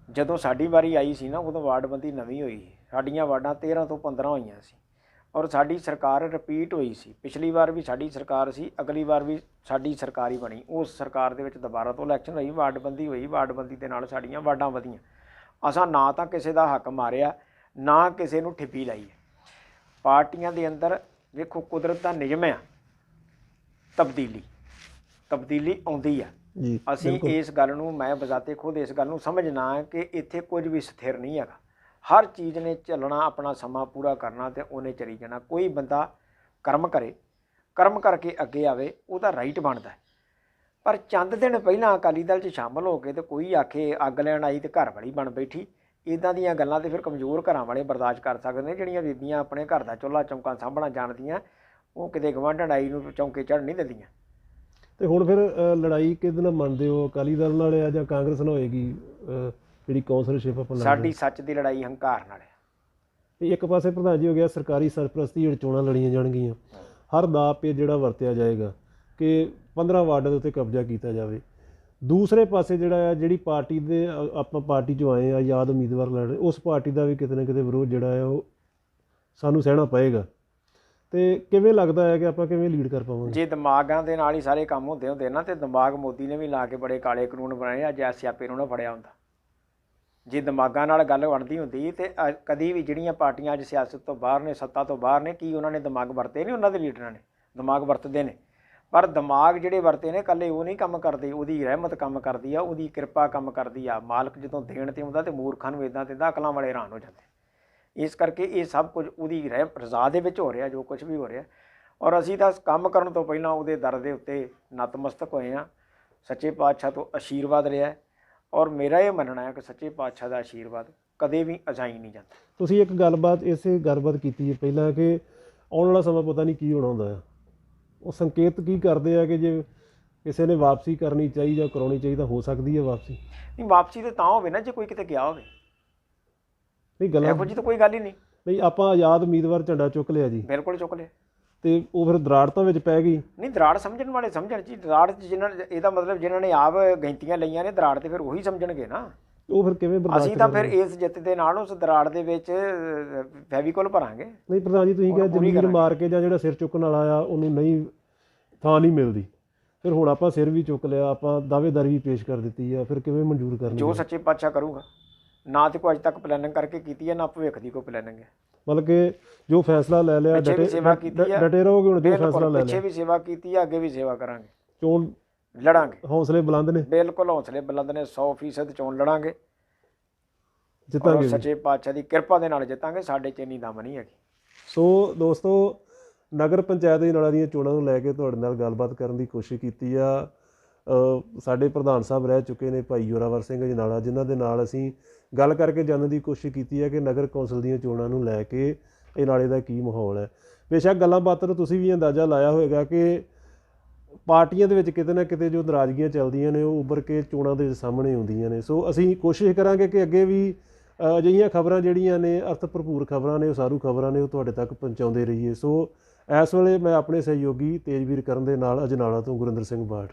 ਜਦੋਂ ਸਾਡੀ ਵਾਰੀ ਆਈ ਸੀ ਨਾ, ਉਦੋਂ ਵਾਰਡਬੰਦੀ ਨਵੀਂ ਹੋਈ। ਸਾਡੀਆਂ ਵਾਰਡਾਂ 13 ਤੋਂ 15 ਹੋਈਆਂ ਸੀ ਔਰ ਸਾਡੀ ਸਰਕਾਰ ਰਿਪੀਟ ਹੋਈ ਸੀ। ਪਿਛਲੀ ਵਾਰ ਵੀ ਸਾਡੀ ਸਰਕਾਰ ਸੀ, ਅਗਲੀ ਵਾਰ ਵੀ ਸਾਡੀ ਸਰਕਾਰ ਹੀ ਬਣੀ। ਉਸ ਸਰਕਾਰ ਦੇ ਵਿੱਚ ਦੁਬਾਰਾ ਤੋਂ ਇਲੈਕਸ਼ਨ ਹੋਈ, ਵਾਰਡਬੰਦੀ ਹੋਈ। ਵਾਰਡਬੰਦੀ ਦੇ ਨਾਲ ਸਾਡੀਆਂ ਵਾਰਡਾਂ ਵਧੀਆਂ। ਅਸਾਂ ਨਾ ਤਾਂ ਕਿਸੇ ਦਾ ਹੱਕ ਮਾਰਿਆ, ਨਾ ਕਿਸੇ ਨੂੰ ਠਿੱਪੀ ਲਾਈ ਹੈ। ਪਾਰਟੀਆਂ ਦੇ ਅੰਦਰ ਵੇਖੋ, ਕੁਦਰਤ ਦਾ ਨਿਯਮ ਆ, ਤਬਦੀਲੀ ਆਉਂਦੀ ਆ। ਅਸੀਂ ਇਸ ਗੱਲ ਨੂੰ, ਮੈਂ ਬਜ਼ਾਤੇ ਖੁਦ ਇਸ ਗੱਲ ਨੂੰ ਸਮਝਣਾ ਕਿ ਇੱਥੇ ਕੁਝ ਵੀ ਸਥਿਰ ਨਹੀਂ ਹੈਗਾ। ਹਰ ਚੀਜ਼ ਨੇ ਚੱਲਣਾ, ਆਪਣਾ ਸਮਾਂ ਪੂਰਾ ਕਰਨਾ ਤੇ ਉਹਨੇ ਚਲੀ ਜਾਣਾ। ਕੋਈ ਬੰਦਾ ਕਰਮ ਕਰੇ, ਕਰਮ ਕਰਕੇ ਅੱਗੇ ਆਵੇ, ਉਹਦਾ ਰਾਈਟ ਬਣਦਾ। ਪਰ ਚੰਦ ਦਿਨ ਪਹਿਲਾਂ ਅਕਾਲੀ ਦਲ 'ਚ ਸ਼ਾਮਲ ਹੋ ਕੇ ਤੇ ਕੋਈ ਆਖੇ ਅੱਗ ਲੈਣ ਆਈ ਤੇ ਘਰ ਵਾਲੀ ਬਣ ਬੈਠੀ, ਇੱਦਾਂ ਦੀਆਂ ਗੱਲਾਂ ਤੇ ਫਿਰ ਕਮਜ਼ੋਰ ਘਰਾਂ ਵਾਲੇ ਬਰਦਾਸ਼ਤ ਕਰ ਸਕਦੇ ਨੇ। ਜਿਹੜੀਆਂ ਬੀਬੀਆਂ ਆਪਣੇ ਘਰ ਦਾ ਚੁੱਲ੍ਹਾ ਚੌਂਕਾ ਸਾਂਭਣਾ ਜਾਣਦੀਆਂ, ਉਹ ਕਿਤੇ ਗਵਾਂਢਣ ਆਈ ਨੂੰ ਚੌਂਕੇ ਚੜ੍ਹ ਨਹੀਂ ਦਿੰਦੀਆਂ। ਤੇ ਹੁਣ ਫਿਰ ਲੜਾਈ ਕਿਹਦੇ ਨਾਲ ਮੰਨਦੇ ਹੋ? ਅਕਾਲੀ ਦਲ ਨਾਲ ਆ ਜਾਂ ਕਾਂਗਰਸ ਨਾਲ ਹੋਏਗੀ ਜਿਹੜੀ ਕੌਂਸਲਰਸ਼ਿਪ ਆਪਾਂ ਲੜਦੇ? ਸਾਡੀ ਸੱਚ ਦੀ ਲੜਾਈ ਹੰਕਾਰ ਨਾਲ ਹੈ। ਤੇ ਇੱਕ ਪਾਸੇ ਪ੍ਰਧਾਨ ਜੀ ਹੋ ਗਿਆ ਸਰਕਾਰੀ ਸਰਪ੍ਰਸਤੀ ਜਿਹੜੀ ਚੋਣਾਂ ਲੜੀਆਂ ਜਾਣਗੀਆਂ, ਹਰ ਦਾਅ ਪੇ ਜਿਹੜਾ ਵਰਤਿਆ ਜਾਏਗਾ ਕਿ 15 ਵਾਰਡਾਂ ਦੇ ਉੱਤੇ ਕਬਜ਼ਾ ਕੀਤਾ ਜਾਵੇ। ਦੂਸਰੇ ਪਾਸੇ ਜਿਹੜਾ ਆ, ਜਿਹੜੀ ਪਾਰਟੀ ਦੇ ਆਪਾਂ ਪਾਰਟੀ 'ਚੋਂ ਆਏ ਆ, ਆਜ਼ਾਦ ਉਮੀਦਵਾਰ ਲੜ ਰਹੇ, ਉਸ ਪਾਰਟੀ ਦਾ ਵੀ ਕਿਤੇ ਨਾ ਕਿਤੇ ਵਿਰੋਧ ਜਿਹੜਾ ਹੈ ਉਹ ਸਾਨੂੰ ਸਹਿਣਾ ਪਏਗਾ। ਤੇ ਕਿਵੇਂ ਲੱਗਦਾ ਹੈ ਕਿ ਆਪਾਂ ਕਿਵੇਂ ਲੀਡ ਕਰ ਪਾਵਾਂਗੇ? ਜੇ ਦਿਮਾਗਾਂ ਦੇ ਨਾਲ ਹੀ ਸਾਰੇ ਕੰਮ ਹੁੰਦੇ ਨਾ, ਤੇ ਦਿਮਾਗ ਮੋਦੀ ਨੇ ਵੀ ਲਾ ਕੇ ਬੜੇ ਕਾਲੇ ਕਾਨੂੰਨ ਬਣਾਏ। ਅੱਜ ਐਸ ਸਿਆਪੇ ਨੂੰ ਨਾ ਫੜਿਆ ਹੁੰਦਾ। ਜੇ ਦਿਮਾਗਾਂ ਨਾਲ ਗੱਲ ਬਣਦੀ ਹੁੰਦੀ ਤੇ ਕਦੀ ਵੀ ਜਿਹੜੀਆਂ ਪਾਰਟੀਆਂ ਅੱਜ ਸਿਆਸਤ ਤੋਂ ਬਾਹਰ ਨੇ, ਸੱਤਾ ਤੋਂ ਬਾਹਰ ਨੇ, ਕੀ ਉਹਨਾਂ ਨੇ ਦਿਮਾਗ ਵਰਤੇ ਨਹੀਂ? ਉਹਨਾਂ ਦੇ ਲੀਡਰਾਂ ਨੇ ਦਿਮਾਗ ਵਰਤਦੇ ਨੇ। ਪਰ ਦਿਮਾਗ ਜਿਹੜੇ ਵਰਤੇ ਨੇ ਇਕੱਲੇ ਉਹ ਨਹੀਂ ਕੰਮ ਕਰਦੇ, ਉਹਦੀ ਰਹਿਮਤ ਕੰਮ ਕਰਦੀ ਆ, ਉਹਦੀ ਕਿਰਪਾ ਕੰਮ ਕਰਦੀ ਆ। ਮਾਲਕ ਜਦੋਂ ਦੇਣ 'ਤੇ ਆਉਂਦਾ ਤੇ ਮੂਰਖਾਂ ਨੂੰ ਇੱਦਾਂ ਦਿੰਦਾ, ਅਕਲਾਂ ਵਾਲੇ ਹੈਰਾਨ ਹੋ ਜਾਂਦੇ। ਇਸ ਕਰਕੇ ਇਹ ਸਭ ਕੁਝ ਉਹਦੀ ਰਜ਼ਾ ਦੇ ਵਿੱਚ ਹੋ ਰਿਹਾ, ਜੋ ਕੁਝ ਵੀ ਹੋ ਰਿਹਾ। ਔਰ ਅਸੀਂ ਤਾਂ ਕੰਮ ਕਰਨ ਤੋਂ ਪਹਿਲਾਂ ਉਹਦੇ ਦਰ ਦੇ ਉੱਤੇ ਨਤਮਸਤਕ ਹੋਏ ਹਾਂ। ਸੱਚੇ ਪਾਤਸ਼ਾਹ ਤੋਂ ਆਸ਼ੀਰਵਾਦ ਲਿਆ ਔਰ ਮੇਰਾ ਇਹ ਮੰਨਣਾ ਹੈ ਕਿ ਸੱਚੇ ਪਾਤਸ਼ਾਹ ਦਾ ਆਸ਼ੀਰਵਾਦ ਕਦੇ ਵੀ ਅਜਾਈ ਨਹੀਂ ਜਾਂਦਾ। ਤੁਸੀਂ ਇੱਕ ਇਸੇ ਗੱਲਬਾਤ ਕੀਤੀ ਹੈ ਪਹਿਲਾਂ ਕਿ ਆਉਣ ਵਾਲਾ ਸਮਾਂ ਪਤਾ ਨਹੀਂ ਕੀ ਹੋਣਾ ਹੁੰਦਾ ਆ। ਉਹ ਸੰਕੇਤ ਕੀ ਕਰਦੇ ਆ ਕਿ ਜੇ ਕਿਸੇ ਨੇ ਵਾਪਸੀ ਕਰਨੀ ਚਾਹੀਦੀ ਜਾਂ ਕਰਾਉਣੀ ਚਾਹੀਦੀ ਤਾਂ ਹੋ ਸਕਦੀ ਹੈ ਵਾਪਸੀ? ਨਹੀਂ, ਵਾਪਸੀ ਤਾਂ ਹੋਵੇ ਨਾ ਜੇ ਕੋਈ ਕਿਤੇ ਗਿਆ ਹੋਵੇ। ਨਹੀਂ, ਗੱਲਾਂ ਇਹੋ ਜਿਹੀ ਤਾਂ ਕੋਈ ਗੱਲ ਹੀ ਨਹੀਂ। ਨਹੀਂ, ਆਪਾਂ ਆਜ਼ਾਦ ਉਮੀਦਵਾਰ ਝੰਡਾ ਚੁੱਕ ਲਿਆ ਜੀ। ਬਿਲਕੁਲ ਚੁੱਕ ਲਿਆ। ਤੇ ਉਹ ਫਿਰ ਦਰਾੜਤਾਂ ਵਿੱਚ ਪੈ ਗਈ? ਨਹੀਂ, ਦਰਾੜ ਸਮਝਣ ਵਾਲੇ ਸਮਝਣ ਜੀ। ਦਰਾੜ ਜਿਹਨਾਂ ਇਹਦਾ ਮਤਲਬ ਜਿਹਨਾਂ ਨੇ ਆਪ ਗੈਂਤੀਆਂ ਲਈਆਂ ਨੇ ਦਰਾੜ ਤੇ ਫਿਰ ਉਹੀ ਸਮਝਣਗੇ ਨਾ। ਉਹ ਫਿਰ ਕਿਵੇਂ ਬਰਦਾਸ਼ਤ? ਅਸੀਂ ਤਾਂ ਫਿਰ ਇਸ ਜਿੱਤ ਦੇ ਨਾਲ ਉਸ ਦਰਾੜ ਦੇ ਵਿੱਚ ਫੈਵੀਕੋਲ ਭਰਾਂਗੇ। ਨਹੀਂ ਪ੍ਰਧਾਨ ਜੀ, ਤੁਸੀਂ ਕਿਹਾ ਜ਼ਮੀਨ ਮਾਰ ਕੇ ਜਾਂ ਜਿਹੜਾ ਸਿਰ ਚੁੱਕਣ ਵਾਲਾ ਆ ਉਹਨੂੰ ਨਹੀਂ ਥਾਂ ਨਹੀਂ ਮਿਲਦੀ। ਫਿਰ ਹੁਣ ਆਪਾਂ ਸਿਰ ਵੀ ਚੁੱਕ ਲਿਆ, ਆਪਾਂ ਦਾਅਵੇਦਾਰੀ ਵੀ ਪੇਸ਼ ਕਰ ਦਿੱਤੀ ਆ, ਫਿਰ ਕਿਵੇਂ ਮਨਜ਼ੂਰ ਕਰਨੀ? ਜੋ ਸੱਚੇ ਪਾਤਸ਼ਾਹ ਕਰੂਗਾ। ਨਾ ਤੇ ਕੋਈ ਅੱਜ ਤੱਕ ਪਲੈਨਿੰਗ ਕਰਕੇ ਕੀਤੀ ਹੈ, ਨਾ ਭਵਿੱਖ ਦੀ ਕੋਈ ਪਲੈਨਿੰਗ ਹੈ। ਮਤਲਬ ਕਿ ਜੋ ਫੈਸਲਾ ਲੈ ਲਿਆ ਡਟੇ ਰਹੋਗੇ। ਹੁਣ ਜੋ ਫੈਸਲਾ ਲੈ ਲਿਆ, ਪਿੱਛੇ ਵੀ ਸੇਵਾ ਕੀਤੀ ਹੈ, ਅੱਗੇ ਵੀ ਸੇਵਾ ਕਰਾਂਗੇ। ਚੋਣ ਲੜਾਂਗੇ। ਹੌਸਲੇ ਬੁਲੰਦ ਨੇ? ਬਿਲਕੁਲ ਹੌਸਲੇ ਬੁਲੰਦ ਨੇ। 100% ਚੋਣ ਲੜਾਂਗੇ, ਜਿੱਤਾਂਗੇ। ਸੱਚੇ ਪਾਤਸ਼ਾਹ ਦੀ ਕਿਰਪਾ ਦੇ ਨਾਲ ਜਿੱਤਾਂਗੇ। ਸਾਡੇ 'ਚ ਇੰਨੀ ਦਮ ਨਹੀਂ ਹੈਗੀ। ਸੋ ਦੋਸਤੋ, ਨਗਰ ਪੰਚਾਇਤ ਅਜਨਾਲਾ ਦੀਆਂ ਚੋਣਾਂ ਨੂੰ ਲੈ ਕੇ ਤੁਹਾਡੇ ਨਾਲ ਗੱਲਬਾਤ ਕਰਨ ਦੀ ਕੋਸ਼ਿਸ਼ ਕੀਤੀ ਆ। ਸਾਡੇ ਪ੍ਰਧਾਨ ਸਾਹਿਬ ਰਹਿ ਚੁੱਕੇ ਨੇ ਭਾਈ ਜ਼ੋਰਾਵਰ ਸਿੰਘ ਅਜਨਾਲਾ, ਜਿਨ੍ਹਾਂ ਦੇ ਨਾਲ ਅਸੀਂ ਗੱਲ ਕਰਕੇ ਜਾਣਨ ਦੀ ਕੋਸ਼ਿਸ਼ ਕੀਤੀ ਹੈ ਕਿ ਨਗਰ ਕੌਂਸਲ ਦੀਆਂ ਚੋਣਾਂ ਨੂੰ ਲੈ ਕੇ ਅਜਨਾਲੇ ਦਾ ਕੀ ਮਾਹੌਲ ਹੈ। ਬੇਸ਼ੱਕ ਗੱਲਾਂ ਬਾਤਾਂ ਤੋਂ ਤੁਸੀਂ ਵੀ ਅੰਦਾਜ਼ਾ ਲਾਇਆ ਹੋਵੇਗਾ ਕਿ ਪਾਰਟੀਆਂ ਦੇ ਵਿੱਚ ਕਿਤੇ ਨਾ ਕਿਤੇ ਜੋ ਨਾਰਾਜ਼ਗੀਆਂ ਚੱਲਦੀਆਂ ਨੇ ਉਹ ਉੱਭਰ ਕੇ ਚੋਣਾਂ ਦੇ ਸਾਹਮਣੇ ਆਉਂਦੀਆਂ ਨੇ। ਸੋ ਅਸੀਂ ਕੋਸ਼ਿਸ਼ ਕਰਾਂਗੇ ਕਿ ਅੱਗੇ ਵੀ ਅਜਿਹੀਆਂ ਖਬਰਾਂ ਜਿਹੜੀਆਂ ਨੇ, ਅਰਥ ਭਰਪੂਰ ਖਬਰਾਂ ਨੇ, ਉਸਾਰੂ ਖਬਰਾਂ ਨੇ, ਉਹ ਤੁਹਾਡੇ ਤੱਕ ਪਹੁੰਚਾਉਂਦੇ ਰਹੀਏ। ਸੋ ਇਸ ਵੇਲੇ ਮੈਂ ਆਪਣੇ ਸਹਿਯੋਗੀ ਤੇਜਵੀਰ ਕਰਨ ਦੇ ਨਾਲ ਅਜਨਾਲਾ ਤੋਂ ਗੁਰਿੰਦਰ ਸਿੰਘ ਬਾਠ।